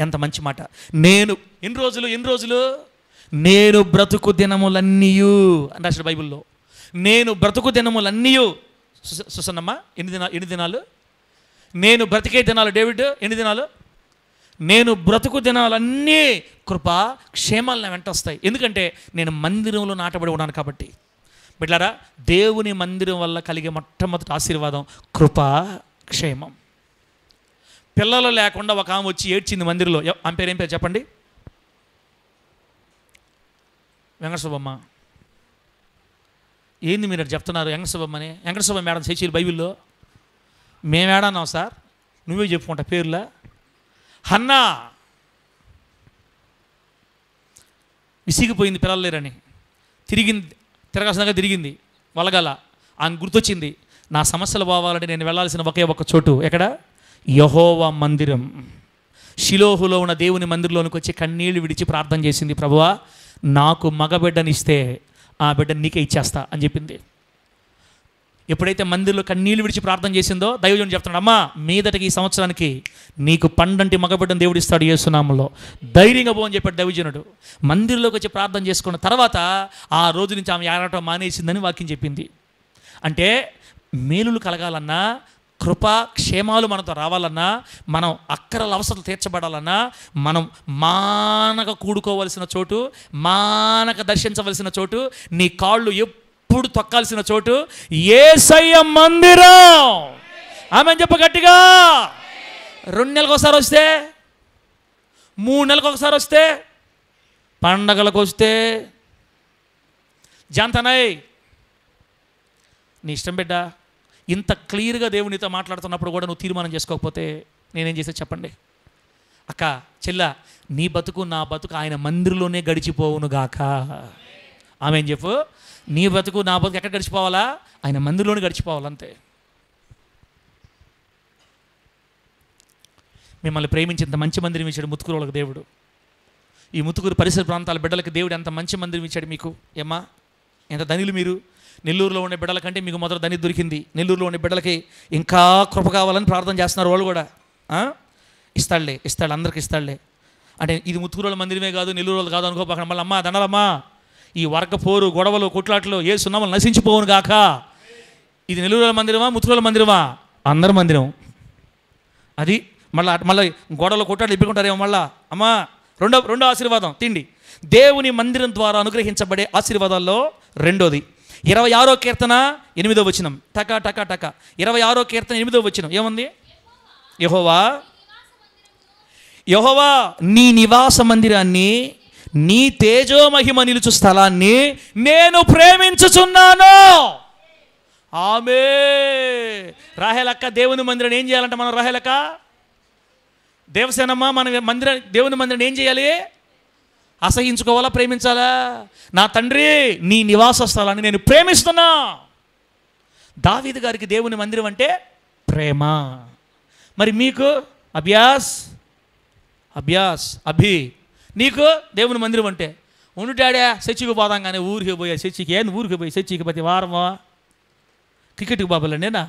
ఎంత మంచి మాట. నేను ఎన్ని రోజులు నేను బ్రతుకు దినములన్నీయు అని రాశాడు బైబిల్లో. నేను బ్రతుకు దినములన్నీయు. సుసన్నమ్మ, ఎన్ని దినాలు? నేను బ్రతికే దినాలు డేవిడ్ ఎన్ని దినాలు? నేను బ్రతుకు దినాలన్నీ కృపా, క్షేమాలు నా వెంట వస్తాయి. ఎందుకంటే నేను మందిరంలో నాటబడి ఉన్నాను కాబట్టి. బిడ్డలారా, దేవుని మందిరం వల్ల కలిగే మొట్టమొదటి ఆశీర్వాదం కృపా, క్షేమం. పిల్లలు లేకుండా ఒక ఆమె వచ్చి ఏడ్చింది మందిరంలో. ఆమె పేరు ఏం పేరు చెప్పండి? వెంకటసుబ్బమ్మ. ఏంది మీరు చెప్తున్నారు వెంకటసుబ్బమ్మని? వెంకటసుబ్బమ్మ మేడం చేసేది బైబిల్లో. మేము ఏడన్నాం సార్, నువ్వే చెప్పుకుంటా పేర్లా. హన్నా విసిగిపోయింది, పిల్లలు లేరని తిరగాల్సిన తిరిగింది, వలగల. ఆమె గుర్తొచ్చింది, నా సమస్యలు పోవాలంటే నేను వెళ్ళాల్సిన ఒకే ఒక చోటు ఎక్కడ? యెహోవా మందిరం. షిలోహులో ఉన్న దేవుని మందిరంలోనికి వచ్చి కన్నీళ్లు విడిచి ప్రార్థన చేసింది, ప్రభువా నాకు మగబిడ్డనిస్తే ఆ బిడ్డని నీకే ఇచ్చేస్తా అని చెప్పింది. ఎప్పుడైతే మందిరంలో కన్నీళ్లు విడిచి ప్రార్థన చేసిందో దైవజనుడు చెప్తున్నాడు, అమ్మా మీదటికి ఈ సంవత్సరానికి నీకు పండంటి మగబిడ్డను దేవుడు ఇస్తాడు యేసునామములో, ధైర్యంగా పో అని చెప్పాడు దైవజనుడు. మందిరంలోకి వచ్చి ప్రార్థన చేసుకున్న తర్వాత ఆ రోజు నుంచి ఆమె ఏడవటం మానేసిందని వాక్యం చెప్పింది. అంటే మేలులు కలగాలన్నా, కృపా క్షేమాలు మనతో రావాలన్నా, మనం అక్కరల అవసరాలు తీర్చబడాలన్నా, మనం మానక కూడుకోవలసిన చోటు, మానక దర్శించవలసిన చోటు, నీ కాళ్ళు ఎప్పుడు తొక్కాల్సిన చోటు యేసయ్య మందిరం. ఆమెను చెప్ప గట్టిగా. 2 నెలలకు ఒకసారి వస్తే, 3 నెలలకు ఒకసారి వస్తే, పండగలకు వస్తే జాంతనయ్ నీ ఇష్టం బిడ్డ. ఇంత క్లియర్గా దేవునితో మాట్లాడుతున్నప్పుడు కూడా నువ్వు తీర్మానం చేసుకోకపోతే నేనేం చేసే చెప్పండి? అక్క, చెల్ల, నీ బతుకు నా బతుకు ఆయన మందిరంలోనే గడిచిపోవునుగాక. ఆమె ఏం చెప్పు, నీ బతుకు నా బతుకు ఎక్కడ గడిచిపోవాలా? ఆయన మందిరంలోనే గడిచిపోవాలంతే. మిమ్మల్ని ప్రేమించేంత మంచి మందిరం ఇచ్చాడు ముత్తుకూరులకు దేవుడు. ఈ ముత్తుకూరు పరిసర ప్రాంతాల బిడ్డలకి దేవుడు ఎంత మంచి మందిరం ఇచ్చాడు మీకు. ఏమ్మా, ఎంత ధనిలు మీరు. నెల్లూరులో ఉండే బిడ్డల కంటే మీకు మొదట ధని దొరికింది. నెల్లూరులో ఉండే బిడ్డలకి ఇంకా కృప కావాలని ప్రార్థన చేస్తున్నారు వాళ్ళు కూడా. ఇస్తాడులే, ఇస్తాడు, అందరికి ఇస్తాడులే. అంటే ఇది ముత్తుకూరుల మందిరమే కాదు, నెల్లూరు కాదు అనుకోపాక. మళ్ళీ అమ్మా దండలమ్మా, ఈ వర్గ పోరు, గొడవలు, కొట్లాట్లు ఏ సున్నామలు నశించిపోవును గాక. ఇది నెల్లూరుల మందిరమా, ముత్తుకూరుల మందిరమా? అందరి మందిరం అది. మళ్ళీ గొడవలు కొట్లాట్లు ఇప్పుకుంటారేమో. మళ్ళా అమ్మా రెండో ఆశీర్వాదం తిండి. దేవుని మందిరం ద్వారా అనుగ్రహించబడే ఆశీర్వాదాల్లో రెండోది 26వ కీర్తన 8వ వచనం. టక టక టక 26వ కీర్తన 8వ వచనం ఏముంది? యెహోవా నీ నివాస మందిరాన్ని, నీ తేజోమహిమ నిలుచు స్థలాన్ని నేను ప్రేమించుచున్నాను. ఆమె రాహేలక్క దేవుని మందిరాన్ని ఏం చేయాలంట మనం? రాహేలక్క దేవసేనమ్మ మన దేవుని మందిరాన్ని ఏం చేయాలి? అసహించుకోవాలా, ప్రేమించాలా? నా తండ్రి నీ నివాస స్థలాన్ని నేను ప్రేమిస్తున్నా. దావీదు గారికి దేవుని మందిరం అంటే ప్రేమ. మరి మీకు అభి నీకు దేవుని మందిరం అంటే ఉండుటాడే చర్చికి పోదాం కానీ ఊరికి పోయే చర్చికి ఏంది? ఊరికి పోయి చర్చికి ప్రతి వారమా క్రికెట్కి బాబులే నేనా?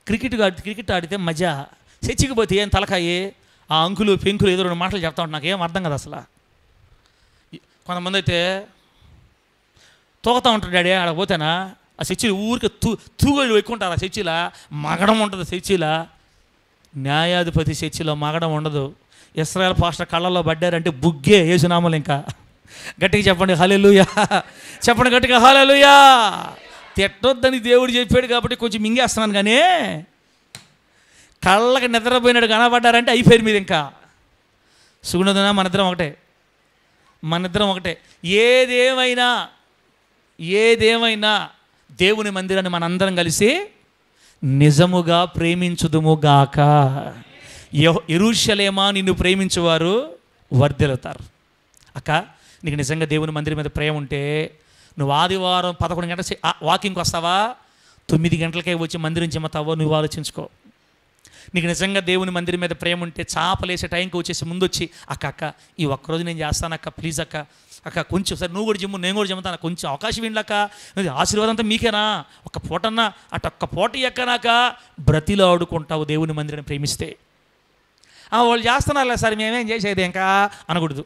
క్రికెట్ ఆడితే మజా. చర్చికి పోతే ఏం తలకాయి? ఆ అంకులు పెంకులు ఏదో 2 మాటలు చెప్తా ఉంటాను, నాకు ఏం అర్థం కదా అసలు. కొంతమంది అయితే తోగుతూ ఉంటాడు డాడీ, ఆడ పోతేనా ఆ చర్చిలో ఊరికి తూగళ్ళు ఎక్కుంటారు. ఆ చర్చిలో మగడం ఉంటుంది. చర్చిలో న్యాయాధిపతి చర్చిలో మగడం ఉండదు. ఇశ్రాయేల్ పాస్టర్ కళ్ళల్లో పడ్డారంటే బుగ్గే యేసునామలు. ఇంకా గట్టిగా చెప్పండి హల్లెలూయా, చెప్పండి గట్టిగా హల్లెలూయా. తిట్టొద్దని దేవుడు చెప్పాడు కాబట్టి కొంచెం మింగేస్తున్నాను, కానీ కళ్ళకి నిద్రపోయినాడు కనబడ్డారంటే అయిపోయారు మీరు. ఇంకా సుగుణదన మనిద్దరం ఒకటే. ఏదేమైనా దేవుని మందిరాన్ని మనందరం కలిసి నిజముగా ప్రేమించుదుముగాక. యెరూషలేమా నిన్ను ప్రేమించువారు వర్ధిల్లుతారు. అక్క, నీకు నిజంగా దేవుని మందిరం మీద ప్రేమ ఉంటే నువ్వు ఆదివారం 11 గంటల వాకింగ్కి వస్తావా, 9 గంటలకే వచ్చి మందిరం చెమ్మతావో నువ్వు ఆలోచించుకో. నీకు నిజంగా దేవుని మందిరం మీద ప్రేమ ఉంటే చాపలేసే టైంకి వచ్చేసి ముందు వచ్చి అక్క ఈ ఒక్కరోజు నేను చేస్తాను అక్క, ప్లీజ్ అక్క కొంచెం సరే నువ్వు కూడా జిమ్ము, నేను కూడా జిమ్ముతాను, కొంచెం అవకాశం ఏంటక్క, ఆశీర్వాదం అంతా మీకేనా, ఒక్క పూటన్నా ఒక్క పూట ఎక్కనాక బ్రతిలో ఆడుకుంటావు దేవుని మందిరాన్ని ప్రేమిస్తే. వాళ్ళు చేస్తున్నారులే సార్ మేమేం చేసేది ఇంకా అనకూడదు.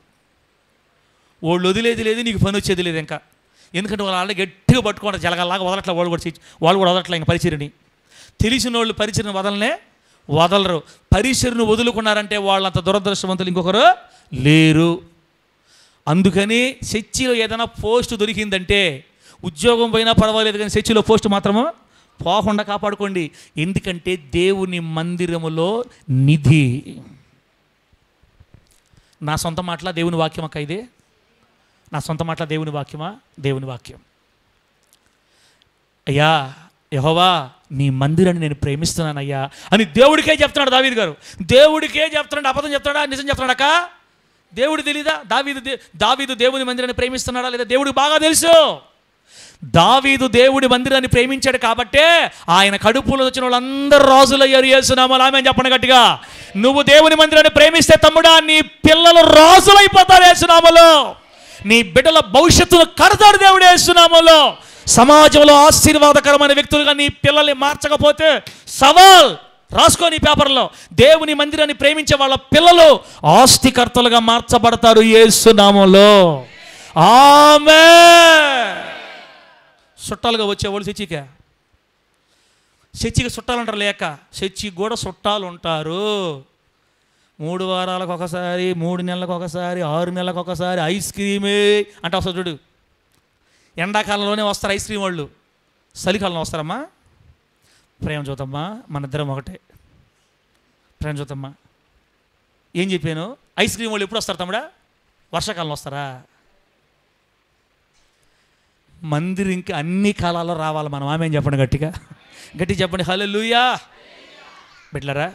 వాళ్ళు వదిలేది లేదు, నీకు పని వచ్చేది లేదు ఇంకా. ఎందుకంటే వాళ్ళు గట్టిగా పట్టుకుంటారు, జలగల్లాగా వదలట్లే. వాళ్ళు కూడా వదలట్లే ఇంకా పరిచర్ని. తెలిసిన వాళ్ళు పరిచర్ని వదలరు. పరిచర్ను వదులుకున్నారంటే వాళ్ళంత దురదృష్టవంతులు ఇంకొకరు లేరు. అందుకని చర్చిలో ఏదైనా పోస్ట్ దొరికిందంటే ఉద్యోగం పోయినా పర్వాలేదు, కానీ చర్చిలో పోస్ట్ మాత్రము పోకుండా కాపాడుకోండి. ఎందుకంటే దేవుని మందిరములో నిధి. నా సొంత మాటలా దేవుని వాక్యం అక్క ఇదే? నా సొంత మాటలా దేవుని వాక్యమా? దేవుని వాక్యం. అయ్యా యెహోవా నీ మందిరాన్ని నేను ప్రేమిస్తున్నానయ్యా అని దేవుడికే చెప్తున్నాడు దావీదు గారు. దేవుడికే చెప్తున్నాడు, అబద్ధం చెప్తున్నాడా నిజం చెప్తున్నాడక్క? దేవుడు తెలీదా? దావీదు దేవుని మందిరాన్ని ప్రేమిస్తున్నాడా లేదా? దేవుడికి బాగా తెలుసు. దావీదు దేవుడి మందిరాన్ని ప్రేమించాడు కాబట్టే ఆయన కడుపులో వచ్చిన వాళ్ళందరూ రాజులయ్యారు. యేసునామములో ఆమేన్ చెప్పండి గట్టిగా. నువ్వు దేవుని మందిరాన్ని ప్రేమిస్తే తమ్ముడా, నీ పిల్లలు రాజులైపోతారు యేసునామములో. నీ బిడ్డల భవిష్యత్తును కడతాడు దేవుడు యేసునామములో. సమాజంలో ఆశీర్వాదకరమైన వ్యక్తులుగా నీ పిల్లల్ని మార్చకపోతే సవాల్ రాసుకో నీ పేపర్లో. దేవుని మందిరాన్ని ప్రేమించే వాళ్ళ పిల్లలు ఆస్తికర్తలుగా మార్చబడతారు యేసునామములో. ఆమేన్. చుట్టాలుగా వచ్చేవాళ్ళు చర్చికి చుట్టాలు అంటారు లేక, చర్చికి కూడా చుట్టాలు ఉంటారు. 3 వారాలకు ఒకసారి, 3 నెలలకు ఒకసారి, 6 నెలలకు ఒకసారి ఐస్ క్రీమే అంటే వస్తారు చూడు. ఎండాకాలంలోనే వస్తారు ఐస్ క్రీమ్ వాళ్ళు, చలికాలంలో వస్తారమ్మా. ప్రేమ చూద్దామ్మా, మన ఇద్దరం ఒకటే. ప్రేమ చూద్దామ్మా. ఏం చెప్పాను? ఐస్ క్రీమ్ వాళ్ళు ఎప్పుడు వస్తారు తమ్ముడా? వర్షాకాలంలో వస్తారా? మందిరంకి అన్ని కాలాల్లో రావాలి మనం. ఆమేన్ చెప్పండి గట్టిగా చెప్పండి హల్లెలూయా. బిడ్డలారా,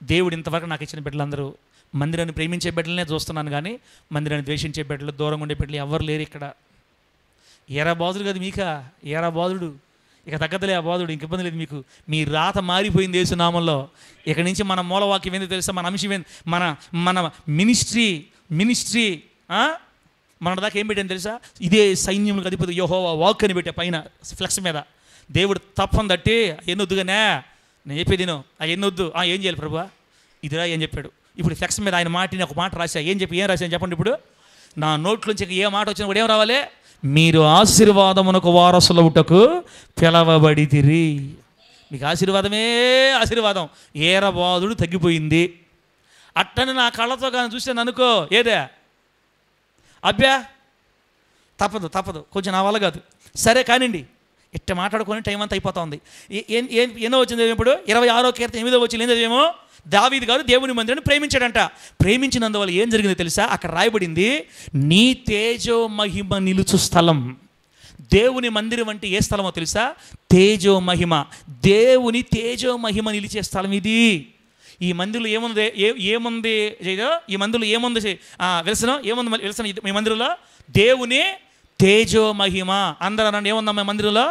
దేవుడు ఇంతవరకు నాకు ఇచ్చిన బిడ్డలందరూ మందిరాన్ని ప్రేమించే బిడ్డలనే చూస్తున్నాను, కానీ మందిరాన్ని ద్వేషించే బిడ్డలు, దూరంగా ఉండే బిడ్డలు ఎవరు లేరు ఇక్కడ. ఎరా బాధుడు కాదు మీకా, ఎరా బాధుడు, ఇక తగ్గదులే ఆ బాధుడు, ఇంక ఇబ్బంది లేదు మీకు, మీ రాత మారిపోయింది యేసునామంలో. ఇక్కడి నుంచి మన మూలవాక్యం ఏందో తెలుసా, మన అంశం ఏంది, మన మన మినిస్ట్రీ మన దాకా ఏం పెట్టాను తెలుసా, ఇదే సైన్యములకు అధిపతి యెహోవా వాక్ అని పెట్టే పైన ఫ్లెక్స్ మీద. దేవుడు తప్పని తట్టి ఎన్నొద్దుగానే నేను చెప్పేది నేను ఎన్నొద్దు, ఏం చేయాలి ప్రభువా ఇదిరా ఏం చెప్పాడు. ఇప్పుడు ఫ్లెక్స్ మీద ఆయన మాటని ఒక మాట రాశా, ఏం రాశాను చెప్పండి. ఇప్పుడు నా నోట్లోంచి ఏ మాట వచ్చినా కూడా ఏం రావాలి, మీరు ఆశీర్వాదమునకు వారసులవుటకు పిలవబడితిరి. మీకు ఆశీర్వాదం. ఏరబాదుడు తగ్గిపోయింది. అట్టని నా కళ్ళతో కానీ చూసాను అనుకో, ఏదే అబ్బా తప్పదు, కొంచెం నా వల్ల కాదు, సరే కానివ్వండి, ఇట్ట మాట్లాడుకొని టైం అంతా అయిపోతా ఉంది. ఎన్నో వచ్చింది ఇప్పుడు 26వ కీర్తన 8వ వచనం ఏం చదివేమో, దావీదు గారు దేవుని మందిరాన్ని ప్రేమించాడంట. ప్రేమించినందువల్ల ఏం జరిగిందో తెలుసా, అక్కడ రాయబడింది, నీ తేజో మహిమ నిలుచు స్థలం. దేవుని మందిరం అంటే ఏ స్థలమో తెలుసా, తేజో మహిమ. దేవుని తేజో మహిమ నిలిచే స్థలం ఇది. ఈ మందిరంలో ఏముంది ఈ మందిరంలో ఏముంది వెలసనం, ఈ మందిరంలో దేవుని తేజో మహిమ. అందరూ అనండి, ఏముందమ్మా మందిరంలో,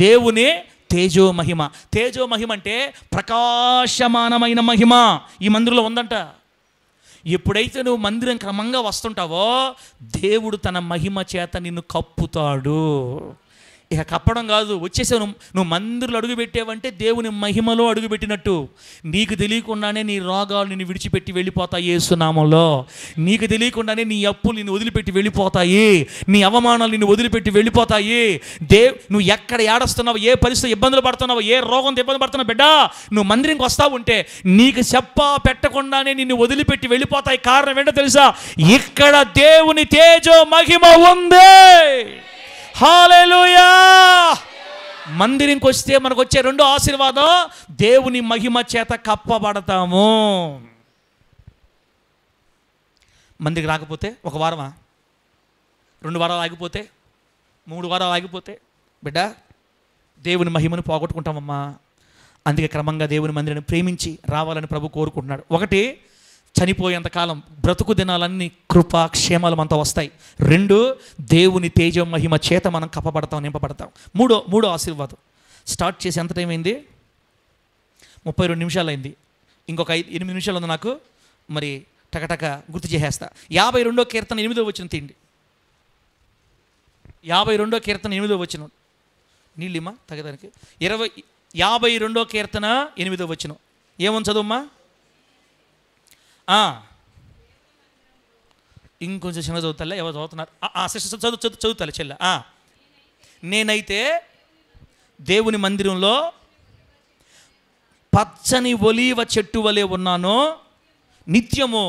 దేవుని తేజో మహిమ. తేజో మహిమ అంటే ప్రకాశమానమైన మహిమ ఈ మందిరంలో ఉందంట. ఎప్పుడైతే నువ్వు మందిరం క్రమంగా వస్తుంటావో దేవుడు తన మహిమ చేత నిన్ను కప్పుతాడు. ఇక కప్పడం కాదు, వచ్చేసావు నువ్వు మందిరంలో అడుగుపెట్టావంటే దేవుని మహిమలో అడుగుపెట్టినట్టు. నీకు తెలియకుండానే నీ రోగాలు నిన్ను విడిచిపెట్టి వెళ్ళిపోతాయి యేసునామంలో. నీకు తెలియకుండానే నీ అప్పులు నిన్ను వదిలిపెట్టి వెళ్ళిపోతాయి, నీ అవమానాలు నిన్ను వదిలిపెట్టి వెళ్ళిపోతాయి. నువ్వు ఎక్కడ ఏడుస్తున్నావు, ఏ పరిస్థితి ఇబ్బందులు పడుతున్నావు, ఏ రోగంతో ఇబ్బంది పడుతున్నావు బిడ్డ, నువ్వు మందిరంకి వస్తావు ఉంటే నీకు పెట్టకుండానే నిన్ను వదిలిపెట్టి వెళ్ళిపోతాయి. కారణం ఏంటో తెలుసా, ఇక్కడ దేవుని తేజో మహిమ ఉంది. హల్లెలూయా. మందిరంకి వస్తే మనకు వచ్చే రెండో ఆశీర్వాదం, దేవుని మహిమ చేత కప్పబడతాము. మందికి రాకపోతే 1 వారమా, 2 వారాలు ఆగిపోతే, 3 వారాలు ఆగిపోతే బిడ్డ దేవుని మహిమను పోగొట్టుకుంటామమ్మా. అందుకే క్రమంగా దేవుని మందిరాన్ని ప్రేమించి రావాలని ప్రభు కోరుకుంటున్నాడు. 1, చనిపోయేంతకాలం బ్రతుకు దినాలన్నీ కృపాక్షేమాలు మనతో వస్తాయి. 2, దేవుని తేజ మహిమ చేత మనం కప్పబడతాం, నింపబడతాం. మూడో ఆశీర్వాదం స్టార్ట్ చేసి ఎంత టైం అయింది, 32 నిమిషాలు అయింది. ఇంకొక 8 నిమిషాలు ఉంది నాకు, మరి టకటక గుర్తు చేసేస్తా. 52వ కీర్తన 8వ వచనం తీయండి. 52వ కీర్తన 8వ వచనం, నీళ్ళిమ్మా తగ్గదానికి. 52వ కీర్తన 8వ వచనం ఏమని చదువుమ్మా. ఇంకొంచెం చిన్న చదువుతాలే, ఎవరు చదువుతున్నారు, చదువుతాలే చెల్ల. నేనైతే దేవుని మందిరంలో పచ్చని ఒలీవ చెట్టు వలె ఉన్నాను, నిత్యము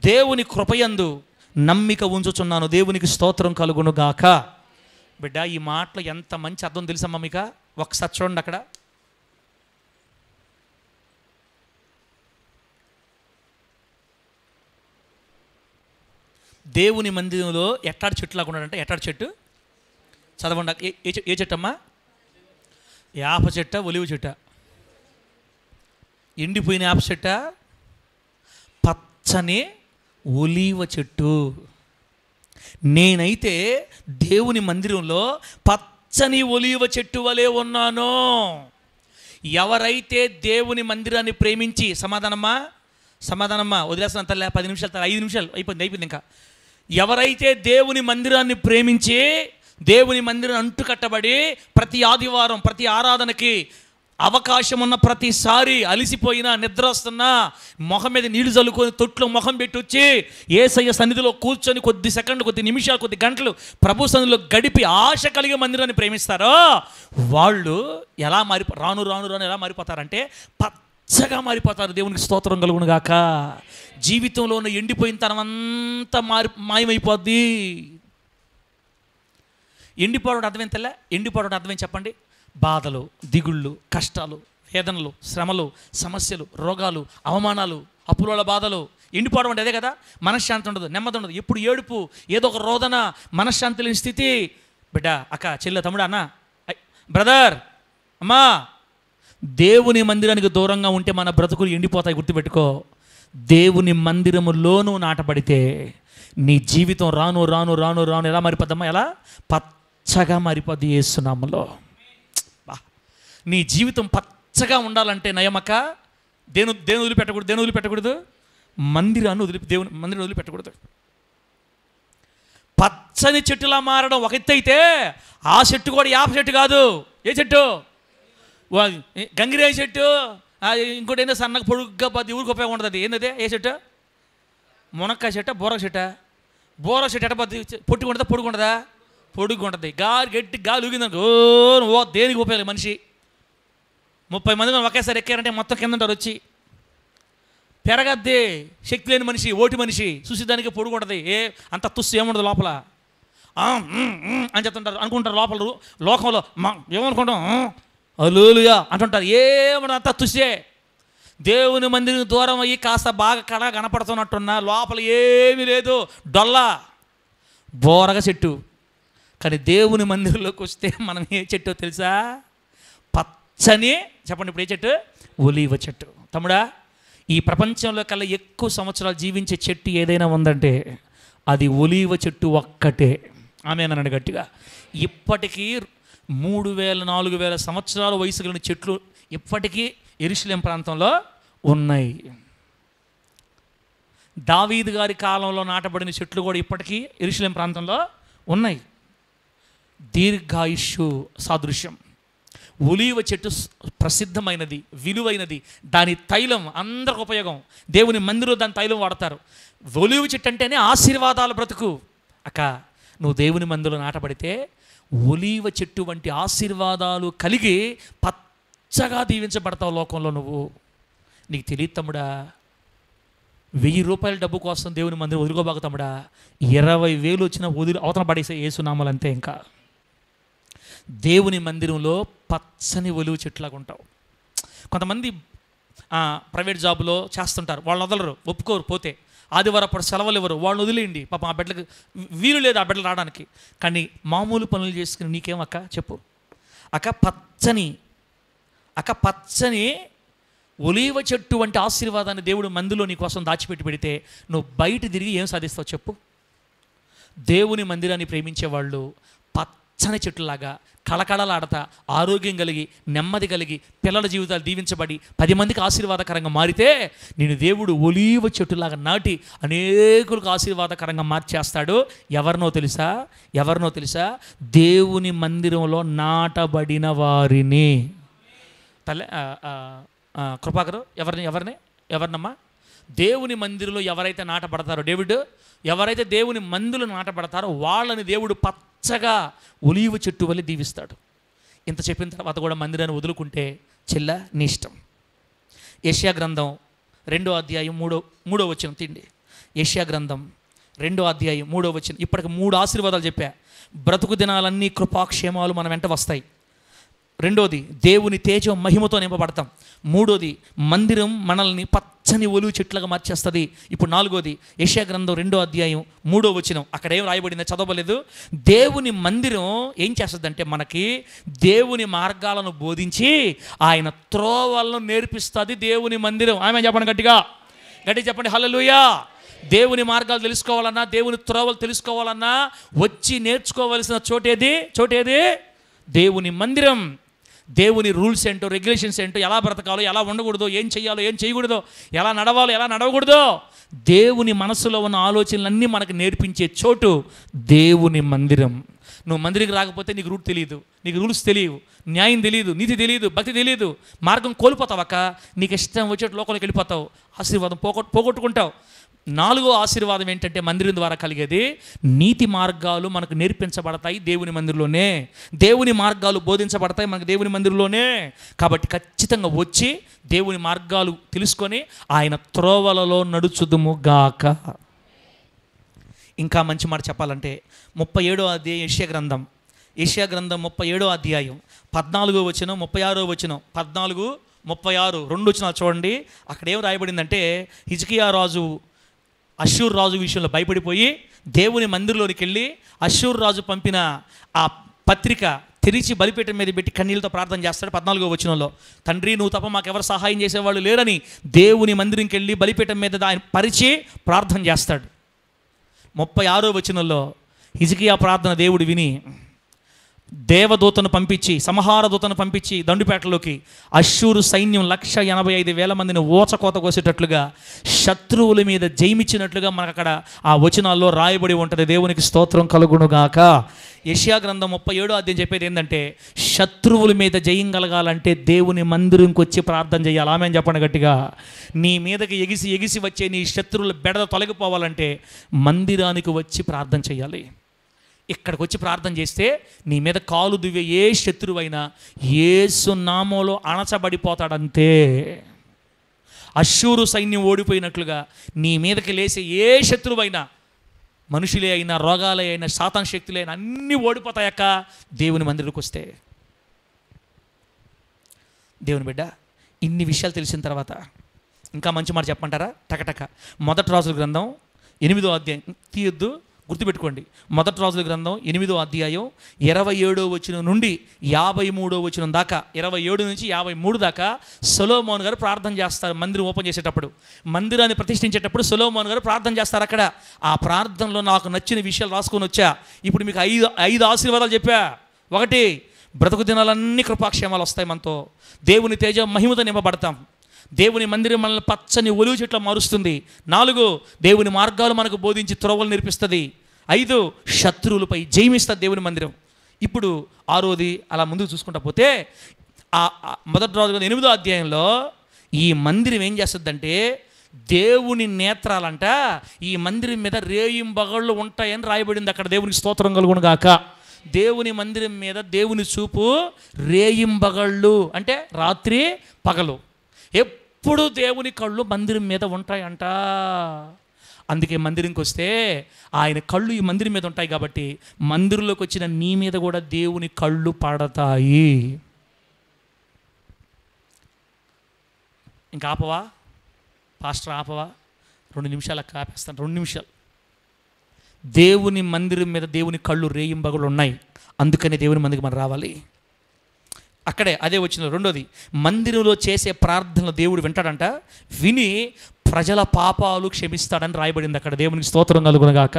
దేవుని కృపయందు నమ్మిక ఉంచుచున్నాను, దేవునికి స్తోత్రం కలుగును గాక. బిడ్డ ఈ మాటలు ఎంత మంచి అర్థం తెలుసమ్మా మీకు, ఒకసారి చూడండి. అక్కడ దేవుని మందిరంలో ఎట్టాడు చెట్టు లాగా ఉన్నాడంటే, ఎట్టాడు చెట్టు చదవండి. ఏ చెట్టు అమ్మా, యాప చెట్ట, ఒలివ చెట్ట, ఎండిపోయిన యాప చెట్ట, పచ్చని ఒలీవ చెట్టు. నేనైతే దేవుని మందిరంలో పచ్చని ఒలీవ చెట్టు వలె ఉన్నాను. ఎవరైతే దేవుని మందిరాన్ని ప్రేమించి, సమాధానమ్మా వదిలేస్తున్నా తల్లి, 10 నిమిషాలు, 5 నిమిషాలు అయిపోయింది ఇంకా. ఎవరైతే దేవుని మందిరాన్ని ప్రేమించి దేవుని మందిరం అంటుకట్టబడి ప్రతి ఆదివారం ప్రతి ఆరాధనకి అవకాశం ఉన్న ప్రతిసారి అలిసిపోయినా నిద్ర వస్తున్నా మొహం మీద నీళ్లు చల్లుకొని తొట్లో మొహం పెట్టి వచ్చి యేసయ్య సన్నిధిలో కూర్చొని కొద్ది సెకండ్లు, కొద్ది నిమిషాలు, కొద్ది గంటలు ప్రభు సన్నిధిలో గడిపి ఆశ కలిగే మందిరాన్ని ప్రేమిస్తారో వాళ్ళు ఎలా రాను ఎలా మారిపోతారంటే పచ్చగా మారిపోతారు. దేవునికి స్తోత్రం కలుగును గాక. జీవితంలో ఉన్న ఎండిపోయిన తనమంతా మాయమైపోద్ది. ఎండిపోవడం అర్థమేం తెల్ల, ఎండిపోవడం అర్థమేం చెప్పండి. బాధలు, దిగుళ్ళు, కష్టాలు, వేదనలు, శ్రమలు, సమస్యలు, రోగాలు, అవమానాలు, అప్పుల బాధలు. ఎండిపోవడం అంటే అదే కదా. మనశ్శాంతి ఉండదు, నెమ్మది ఉండదు, ఎప్పుడు ఏడుపు, ఏదో ఒక రోదన, మనశ్శాంతి లేని స్థితి. బిడ్డ, అక్క, చెల్లె, తమ్ముడు, అన్న, బ్రదర్, అమ్మా, దేవుని మందిరానికి దూరంగా ఉంటే మన బ్రతుకులు ఎండిపోతాయి. గుర్తుపెట్టుకో. దేవుని మందిరములోనూ నాటబడితే నీ జీవితం రాను ఎలా మారిపోద్దమ్మా, ఎలా పచ్చగా మారిపోద్ది యేసు నామములో. నీ జీవితం పచ్చగా ఉండాలంటే నయమక దేని వదిలిపెట్టకూడదు మందిరాన్ని మందిరాన్ని వదిలిపెట్టకూడదు. పచ్చని చెట్టులా మారడం ఒక ఎత్తు అయితే, ఆ చెట్టు కూడా యాప చెట్టు కాదు. ఏ చెట్టు? గంగిరేయ చెట్టు. ఇంకోటి ఏంటో సన్నగా పొడుగ్గా పది ఊరికి ఉపయోగం ఉంటుంది. ఏంటది? ఏ చెట్టు? మునక్కాయ చెట్ట, బోరక చెట్ట. బోరక చెట్టు ఎట్ట పది పొట్టుకుంటుందా పొడుగుంటుందా? పొడుగు ఉంటుంది. గట్టి గాలి ఊగిందనుకో ఓ దేనికి ఉపయోగం మనిషి. 30 మంది ఒకేసారి ఎక్కారంటే మొత్తం కింద ఉంటారు వచ్చి. పెరగద్దే శక్తి లేని మనిషి, ఓటి మనిషి చూసేదానికి పొడుగు ఉంటుంది. అంత తుస్సు ఏముండదు లోపల. అని చెప్తుంటారు, అనుకుంటారు లోపల లోకంలో ఏమనుకుంటాం హల్లెలూయా అంటుంటారు. ఏమన్నా అంత తుస్సే. దేవుని మందిరం దూరం అయ్యి కాస్త బాగా కనపడుతున్నట్టున్నా లోపల ఏమీ లేదు, డొల్లా బోరగ చెట్టు. కానీ దేవుని మందిరంలోకి వస్తే మనం ఏ చెట్టో తెలుసా? పచ్చని, చెప్పండి ఇప్పుడు ఏ చెట్టు? ఒలీవ చెట్టు. తమ్ముడా, ఈ ప్రపంచంలో కల్లా ఎక్కువ సంవత్సరాలు జీవించే చెట్టు ఏదైనా ఉందంటే అది ఒలీవ చెట్టు ఒక్కటే. ఆమేననండి గట్టిగా. ఇప్పటికీ 3000-4000 సంవత్సరాల వయసు కలిగిన చెట్లు ఇప్పటికీ యెరూషలేం ప్రాంతంలో ఉన్నాయి. దావీదు గారి కాలంలో నాటబడిన చెట్లు కూడా ఇప్పటికీ యెరూషలేం ప్రాంతంలో ఉన్నాయి. దీర్ఘాయుష్షు సాదృశ్యం. ఒలీవ చెట్టు ప్రసిద్ధమైనది, విలువైనది. దాని తైలం అందరికి ఉపయోగం. దేవుని మందిరంలో దాని తైలం వాడతారు. ఒలీవ చెట్టు అంటేనే ఆశీర్వాదాల బ్రతుకు. అక్క, నువ్వు దేవుని మందిరంలో నాటబడితే ఒలీవ చెట్టు వంటి ఆశీర్వాదాలు కలిగి పచ్చగా దీవించబడతావు లోకంలో. నువ్వు నీకు తెలియదు తమ్ముడా. 1000 రూపాయల డబ్బు కోసం దేవుని మందిరం వదులుకోబాకు తమ్ముడా. 20,000 వచ్చిన అవతల పడేసే యేసునామాలు అంతే. ఇంకా దేవుని మందిరంలో పచ్చని ఒలివ చెట్లాగా ఉంటావు. కొంతమంది ప్రైవేట్ జాబులో చేస్తుంటారు, వాళ్ళని వదలరు, ఒప్పుకోరు. పోతే ఆదివారం సెలవులు ఇవ్వరు, వాళ్ళని వదిలేయండి. పాపం ఆ బిడ్డలకు వీలు లేదు ఆ బిడ్డలు రావడానికి. కానీ మామూలు పనులు చేసుకుని నీకేమక్క చెప్పు అక్క, పచ్చని ఒలీవ చెట్టు వంటి ఆశీర్వాదాన్ని దేవుడు మందిలో నీ కోసం దాచిపెట్టి పెడితే నువ్వు బయట తిరిగి ఏం సాధిస్తావు చెప్పు? దేవుని మందిరాన్ని ప్రేమించేవాళ్ళు పచ్చని చెట్టులాగా కళకళలాడతా, ఆరోగ్యం కలిగి, నెమ్మది కలిగి, పిల్లల జీవితాలు దీవించబడి 10 మందికి ఆశీర్వాదకరంగా మారితే నేను దేవుడు ఒలీవ చెట్టులాగా నాటి అనేకులకు ఆశీర్వాదకరంగా మార్చేస్తాడు. ఎవరినో తెలుసా? దేవుని మందిరంలో నాటబడిన వారిని. కృపాకరు ఎవరినమ్మా? దేవుని మందిరంలో ఎవరైతే నాటబడతారో, ఎవరైతే దేవుని మందిరంలో నాటబడతారో వాళ్ళని దేవుడు పచ్చగా ఒలీవ చెట్టు వలె దీవిస్తాడు. ఇంత చెప్పిన తర్వాత కూడా మందిరాన్ని వదులుకుంటే చెల్ల నీ ఇష్టం. యెషయా గ్రంథం 2వ అధ్యాయం 3వ వచనం తిండి. యెషయా గ్రంథం 2వ అధ్యాయం 3వ వచనం. ఇప్పటికి 3 ఆశీర్వాదాలు చెప్పా. బ్రతుకు దినాలన్నీ కృపాక్షేమాలు మన వెంట వస్తాయి. 2వది దేవుని తేజం మహిమతో నింపబడతాం. 3వది మందిరం మనల్ని పచ్చని ఒలివ చెట్లుగా మార్చేస్తుంది. ఇప్పుడు 4వది యెషయా గ్రంథం 2వ అధ్యాయం 3వ వచనం. అక్కడ ఏం రాయబడిందో చదవలేదు. దేవుని మందిరం ఏం చేస్తుందంటే మనకి దేవుని మార్గాలను బోధించి ఆయన త్రోవలను నేర్పిస్తుంది దేవుని మందిరం. ఆమె చెప్పండి గట్టిగా చెప్పండి హల్లెలూయా. దేవుని మార్గాలు తెలుసుకోవాలన్నా, దేవుని త్రోవలు తెలుసుకోవాలన్నా వచ్చి నేర్చుకోవలసిన చోటేది దేవుని మందిరం. దేవుని రూల్స్ ఏంటో, రెగ్యులేషన్స్ ఏంటో, ఎలా బ్రతకాలో, ఎలా ఉండకూడదో, ఏం చేయాలో, ఏం చేయకూడదో, ఎలా నడవాలో, ఎలా నడవకూడదో, దేవుని మనసులో ఉన్న ఆలోచనలన్నీ మనకు నేర్పించే చోటు దేవుని మందిరం. నువ్వు మందిరికి రాకపోతే నీకు రూట్ తెలియదు, నీకు రూల్స్ తెలియవు, న్యాయం తెలియదు, నీతి తెలియదు, భక్తి తెలియదు, మార్గం కోల్పోతావక్క. నీకు ఇష్టం వచ్చేట్టు లోకంలోకి వెళ్ళిపోతావు, ఆశీర్వాదం పోగొట్టుకుంటావు. 4వ ఆశీర్వాదం ఏంటంటే మందిరం ద్వారా కలిగేది నీతి మార్గాలు మనకు నేర్పించబడతాయి దేవుని మందిరంలోనే. దేవుని మార్గాలు బోధించబడతాయి మనకు దేవుని మందిరంలోనే. కాబట్టి ఖచ్చితంగా వచ్చి దేవుని మార్గాలు తెలుసుకొని ఆయన త్రోవలలో నడుచుదుము గాక. ఇంకా మంచి మాట చెప్పాలంటే 37వ అధ్యాయం యెషయా గ్రంథం 37వ అధ్యాయం 14వ వచనం 36వ వచనం 14, 36 2 వచనాలు చూడండి. అక్కడ ఏం రాయబడిందంటే హిజ్కియా రాజు అష్షూరు రాజు విషయంలో భయపడిపోయి దేవుని మందిరంలోనికి వెళ్ళి అష్షూరు రాజు పంపిన ఆ పత్రిక తెరిచి బలిపీఠం మీద పెట్టి కన్నీళ్ళతో ప్రార్థన చేస్తాడు. 14వ వచనంలో, తండ్రి నువ్వు తప్ప మాకెవరు సహాయం చేసేవాళ్ళు లేరని దేవుని మందిరంకి వెళ్ళి బలిపీఠం మీద ఆయన పరిచి ప్రార్థన చేస్తాడు. 36వ వచనంలో హిజ్కియా ప్రార్థన దేవుడు విని దేవదూతను పంపించి, సంహార దూతను పంపించి దండుపేటలోకి అశ్షూరు సైన్యం 185,000 మందిని ఊచకోత కోసేటట్లుగా, శత్రువుల మీద జయమిచ్చినట్లుగా మనకు అక్కడ ఆ వచనాల్లో రాయబడి ఉంటుంది. దేవునికి స్తోత్రం కలుగునుగాక. యెషయా గ్రంథం 37వ అధ్యాయం చెప్పేది ఏంటంటే, శత్రువుల మీద జయం కలగాలంటే దేవుని మందిరంకి వచ్చి ప్రార్థన చేయాలి. ఆమెను చెప్పండి గట్టిగా. నీ మీదకి ఎగిసి ఎగిసి వచ్చే నీ శత్రువుల బెడద తొలగిపోవాలంటే మందిరానికి వచ్చి ప్రార్థన చేయాలి. ఇక్కడికి వచ్చి ప్రార్థన చేస్తే నీ మీద కాలు దువ్వే ఏ శత్రువైనా యేసు నామములో అణచబడిపోతాడంతే. అశ్షూరు సైన్యం ఓడిపోయినట్లుగా నీ మీదకి లేసే ఏ శత్రువైనా, మనుషులే అయినా, రోగాలే అయినా, సాతాన్ శక్తులే అయినా అన్నీ ఓడిపోతాయక్క దేవుని మందిరానికి వస్తే. దేవుని బిడ్డ, ఇన్ని విషయాలు తెలిసిన తర్వాత ఇంకా మంచి మాట చెప్పమంటారా? టకటక. మొదటి రాజుల గ్రంథం 8వ అధ్యాయం తీయొద్దు, గుర్తుపెట్టుకోండి. మొదటి రాజుల గ్రంథం 8వ అధ్యాయం 27వ వచనం నుండి 53వ వచనం దాకా, 27 నుంచి 53 దాకా సొలొమోను గారు ప్రార్థన చేస్తారు. మందిరం ఓపెన్ చేసేటప్పుడు, మందిరాన్ని ప్రతిష్ఠించేటప్పుడు సొలొమోను గారు ప్రార్థన చేస్తారు. అక్కడ ఆ ప్రార్థనలో నాకు నచ్చిన విషయాలు రాసుకొని వచ్చా. ఇప్పుడు మీకు ఐదు ఆశీర్వాదాలు చెప్పా. 1, బ్రతుకు దినాలన్నీ కృపాక్షేమాలు వస్తాయి మనతో. దేవుని తేజ మహిమతో నింపబడతాం. దేవుని మందిరం మనల్ని పచ్చని ఒలివ చెట్ల మారుస్తుంది. 4, దేవుని మార్గాలు మనకు బోధించి త్రోవలు నేర్పిస్తుంది. 5, శత్రువులపై జయమిస్తుంది దేవుని మందిరం. ఇప్పుడు 6వది అలా ముందుకు చూసుకుంటా పోతే, మొదటి రాజు 8వ అధ్యాయంలో ఈ మందిరం ఏం చేస్తుందంటే, దేవుని నేత్రాలంట ఈ మందిరం మీద రేయింబగళ్ళు ఉంటాయని రాయబడింది అక్కడ. దేవునికి స్తోత్రం కలుగునుగాక. దేవుని మందిరం మీద దేవుని చూపు రేయింబగళ్ళు అంటే రాత్రి పగలు, ఎప్పుడు దేవుని కళ్ళు మందిరం మీద ఉంటాయంట. అందుకే మందిరంకి వస్తే ఆయన కళ్ళు ఈ మందిరం మీద ఉంటాయి కాబట్టి మందిరంలోకి వచ్చిన నీ మీద కూడా దేవుని కళ్ళు పడతాయి. ఇంకా ఆపవా పాస్టర్? ఆపవా? 2 నిమిషాలు అక్క, ఆపేస్తాను. 2 నిమిషాలు. దేవుని మందిరం మీద దేవుని కళ్ళు రేయింబగలు ఉన్నాయి. అందుకని దేవుని మందికి మనం రావాలి. అక్కడే అదే వచ్చిన 2వది, మందిరంలో చేసే ప్రార్థనలు దేవుడు వింటాడంట. విని ప్రజల పాపాలు క్షమిస్తాడని రాయబడింది అక్కడ. దేవునికి స్తోత్రం కలుగునుగాక.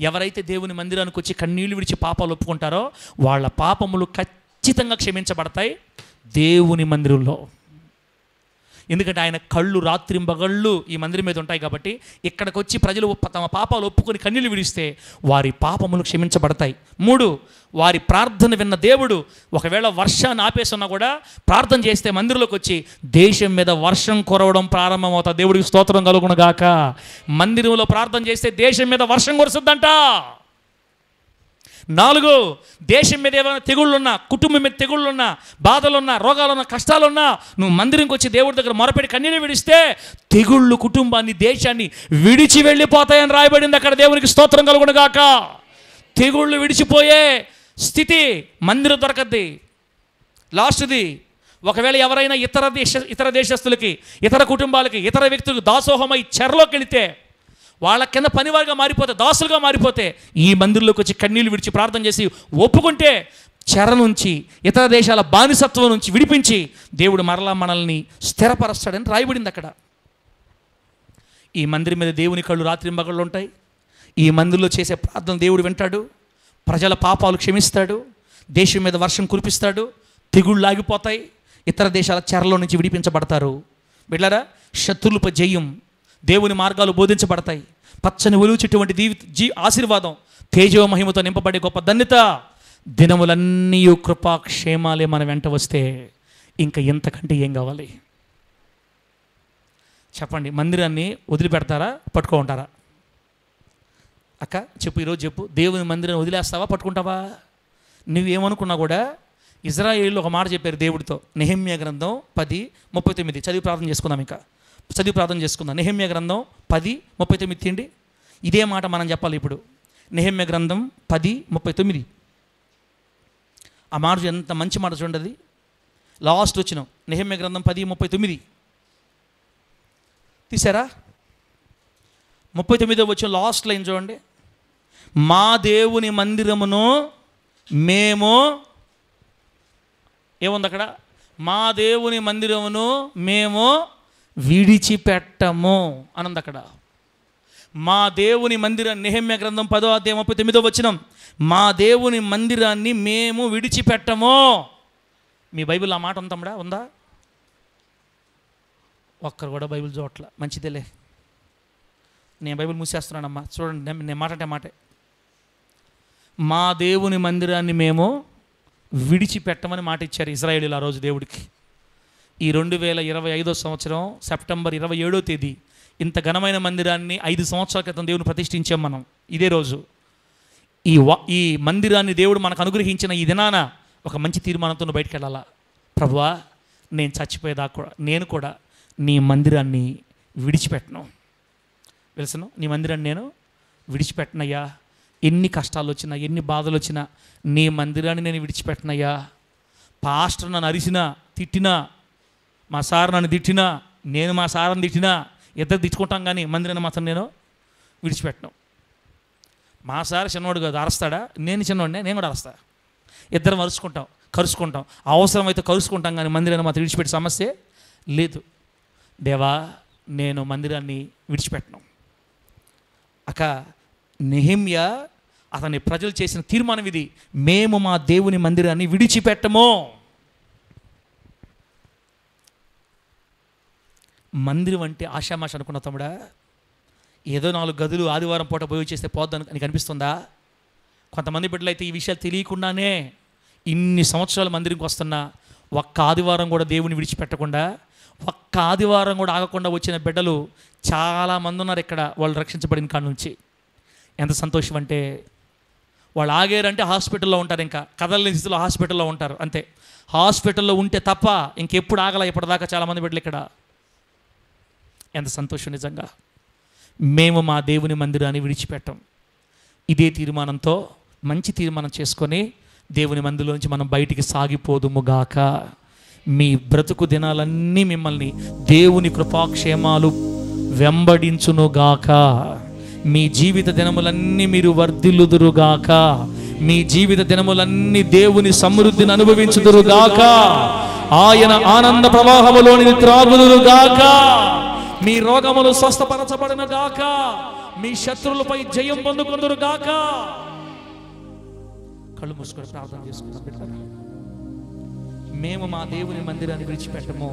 ఎవరైతే దేవుని మందిరానికి వచ్చి కన్నీళ్లు విడిచి పాపాలు ఒప్పుకుంటారో వాళ్ళ పాపములు ఖచ్చితంగా క్షమించబడతాయి దేవుని మందిరంలో. ఎందుకంటే ఆయన కళ్ళు రాత్రింబగళ్ళు ఈ మందిరం మీద ఉంటాయి కాబట్టి ఇక్కడికి వచ్చి ప్రజలు తమ పాపాలు ఒప్పుకొని కన్నీళ్లు విడిస్తే వారి పాపములు క్షమించబడతాయి. 3, వారి ప్రార్థన విన్న దేవుడు ఒకవేళ వర్షాన్ని ఆపేస్తున్నా కూడా ప్రార్థన చేస్తే మందిరంలోకి వచ్చి దేశం మీద వర్షం కురవడం ప్రారంభమవుతుంది. దేవుడికి స్తోత్రం కలుగునుగాక. మందిరంలో ప్రార్థన చేస్తే దేశం మీద వర్షం కురుస్తుందంట. 4, దేశం మీద ఏమైనా తెగుళ్ళున్నా, కుటుంబం మీద తెగుళ్ళున్నా, బాధలున్నా, రోగాలున్నా, కష్టాలున్నా నువ్వు మందిరంకి వచ్చి దేవుడి దగ్గర మొరపెట్టి కన్నీరు విడిస్తే తెగుళ్ళు కుటుంబాన్ని, దేశాన్ని విడిచి వెళ్ళిపోతాయని రాయబడింది అక్కడ. దేవునికి స్తోత్రం కలుగునుగాక. తెగుళ్ళు విడిచిపోయే స్థితి మందిరం దొరకద్ది. లాస్ట్ది, ఒకవేళ ఎవరైనా ఇతర దేశస్తులకి, ఇతర కుటుంబాలకి, ఇతర వ్యక్తులకు దాసోహమై చెరలోకి వెళితే వాళ్ళ కింద పనివారిగా మారిపోతే, దాసులుగా మారిపోతే ఈ మందిరంలోకి వచ్చి కన్నీళ్లు విడిచి ప్రార్థన చేసి ఒప్పుకుంటే చెర నుంచి, ఇతర దేశాల బానిసత్వం నుంచి విడిపించి దేవుడు మరలా మనల్ని స్థిరపరుస్తాడని రాయబడింది అక్కడ. ఈ మందిరం మీద దేవుని కళ్ళు రాత్రింబగళ్ళు ఉంటాయి. ఈ మందిరంలో చేసే ప్రార్థన దేవుడు వింటాడు. ప్రజల పాపాలు క్షమిస్తాడు. దేశం మీద వర్షం కురిపిస్తాడు. తెగుళ్ళు ఆగిపోతాయి. ఇతర దేశాల చెరలో నుంచి విడిపించబడతారు. బిడ్డలారా, శత్రువులపై జయం, దేవుని మార్గాలు బోధించబడతాయి. పచ్చని ఒలివ చెట్టు వంటి ఆశీర్వాదం, తేజో మహిమతో నింపబడే గొప్ప ధన్యత, దినములన్నీ కృపాక్షేమాలే మన వెంట వస్తే ఇంకా ఎంతకంటే ఏం కావాలి చెప్పండి? మందిరాన్ని వదిలిపెడతారా, పట్టుకుంటారా? అక్క చెప్పు, ఈరోజు చెప్పు, దేవుని మందిరాన్ని వదిలేస్తావా, పట్టుకుంటావా? నువ్వేమనుకున్నా కూడా ఇజ్రాయేలు ఒక మాట చెప్పారు దేవుడితో. నెహెమ్యా గ్రంథం 10:39 చదివి ప్రార్థన చేసుకుందాం. ఇంకా చదివి ప్రార్థన చేసుకుందాం. నెహెమ్యా గ్రంథం 10:39 తీయండి. ఇదే మాట మనం చెప్పాలి ఇప్పుడు. నెహెమ్యా గ్రంథం 10:39. ఆ మాట ఎంత మంచి మాట చూడండి. లాస్ట్ వచ్చినాం. నెహెమ్యా గ్రంథం 10:39 తీసారా? 39వ వచ్చిన లాస్ట్ లైన్ చూడండి. మా దేవుని మందిరమును మేము, ఏముంది అక్కడ? మా దేవుని మందిరమును మేము విడిచిపెట్టము అనంది అక్కడ. మా దేవుని మందిరం, నెహెమ్యా గ్రంథం 10వ అధ్యాయం 39వ వచనం, మా దేవుని మందిరాన్ని మేము విడిచిపెట్టము. మీ బైబిల్ ఆ మాట ఉందా? ఉందా? ఒక్కరు కూడా బైబిల్ చూడట్ల. మంచిదేలే, నేను బైబిల్ మూసేస్తున్నానమ్మా. చూడండి, నేను మాట అంటే మాటే. మా దేవుని మందిరాన్ని మేము విడిచిపెట్టమని మాట ఇచ్చారు ఇజ్రాయేలీలు ఆ రోజు దేవుడికి. ఈ 2025 సంవత్సరం సెప్టెంబర్ 27వ తేదీ ఇంత ఘనమైన మందిరాన్ని 5 సంవత్సరాల క్రితం దేవుని ప్రతిష్ఠించాం మనం. ఇదే రోజు ఈ మందిరాన్ని దేవుడు మనకు అనుగ్రహించిన ఈ దినాన ఒక మంచి తీర్మానంతో బయటికి వెళ్ళాలా. ప్రభువా, నేను చచ్చిపోయేదాకా కూడా నేను కూడా నీ మందిరాన్ని విడిచిపెట్టను. తెలుసును, నీ మందిరాన్ని నేను విడిచిపెట్టనయ్యా. ఎన్ని కష్టాలు వచ్చినా, ఎన్ని బాధలు వచ్చినా నీ మందిరాన్ని నేను విడిచిపెట్టనయ్యా. పాస్టర్ నన్ను అరిసినా, తిట్టినా, మా సార్ నన్ను తిట్టినా, నేను మా సార్ని తిట్టినా, ఇద్దరు తిట్టుకుంటాం, కానీ మందిరాన్ని మాత్రం నేను విడిచిపెట్టను. మా సార్ చిన్నవాడు కాదు, అరుస్తాడా? నేను చిన్నవాడినే, నేను కూడా అరుస్తా. ఇద్దరం కరుచుకుంటాం, అవసరమైతే కరుచుకుంటాం, కానీ మందిరాన్ని మాత్రం విడిచిపెట్టే సమస్య లేదు. దేవా, నేను మందిరాన్ని విడిచిపెట్టను. అక్క నెహెమ్యా అతని ప్రజలు చేసిన తీర్మానం ఇది, మేము మా దేవుని మందిరాన్ని విడిచిపెట్టము. మందిరం అంటే ఆషామాష అనుకున్న తమ్ముడా, ఏదో 4 గదులు ఆదివారం పూట పోయి చేస్తే పోద్దని నీకు అనిపిస్తుందా? కొంతమంది బిడ్డలు అయితే ఈ విషయాలు తెలియకుండానే ఇన్ని సంవత్సరాలు మందిరంకి వస్తున్నా ఒక్క ఆదివారం కూడా దేవుని విడిచిపెట్టకుండా, ఒక్క ఆదివారం కూడా ఆగకుండా వచ్చిన బిడ్డలు చాలామంది ఉన్నారు ఇక్కడ. వాళ్ళు రక్షించబడిన కాడ నుంచి ఎంత సంతోషం అంటే, వాళ్ళు ఆగారంటే హాస్పిటల్లో ఉంటారు, ఇంకా కదలని స్థితిలో హాస్పిటల్లో ఉంటారు అంతే. హాస్పిటల్లో ఉంటే తప్ప ఇంకెప్పుడు ఆగల ఇప్పటిదాకా చాలామంది బిడ్డలు ఇక్కడ. ఎంత సంతోషం నిజంగా. మేము మా దేవుని మందిరాన్ని విడిచిపెట్టాం. ఇదే తీర్మానంతో మంచి తీర్మానం చేసుకొని దేవుని మందిరం నుంచి మనం బయటికి సాగిపోదుముగాక. మీ బ్రతుకు దినాలన్నీ మిమ్మల్ని దేవుని కృపాక్షేమాలు వెంబడించునుగాక. మీ జీవిత దినములన్నీ మీరు వర్ధిల్లుదురుగాక. మీ జీవిత దినములన్నీ దేవుని సమృద్ధిని అనుభవించుదురుగాక. ఆయన ఆనంద ప్రవాహములోని త్రాగుదురుగాక. మీ రోగములు స్వస్థపరచబడిన గాక. మీ శత్రువులపై జయం పొందుకుందురు గాక. కళ్ళు మూసుకొని ప్రార్థన చేసుకుందాం. మేము మా దేవుని మందిరాన్ని విడిచిపెట్టము.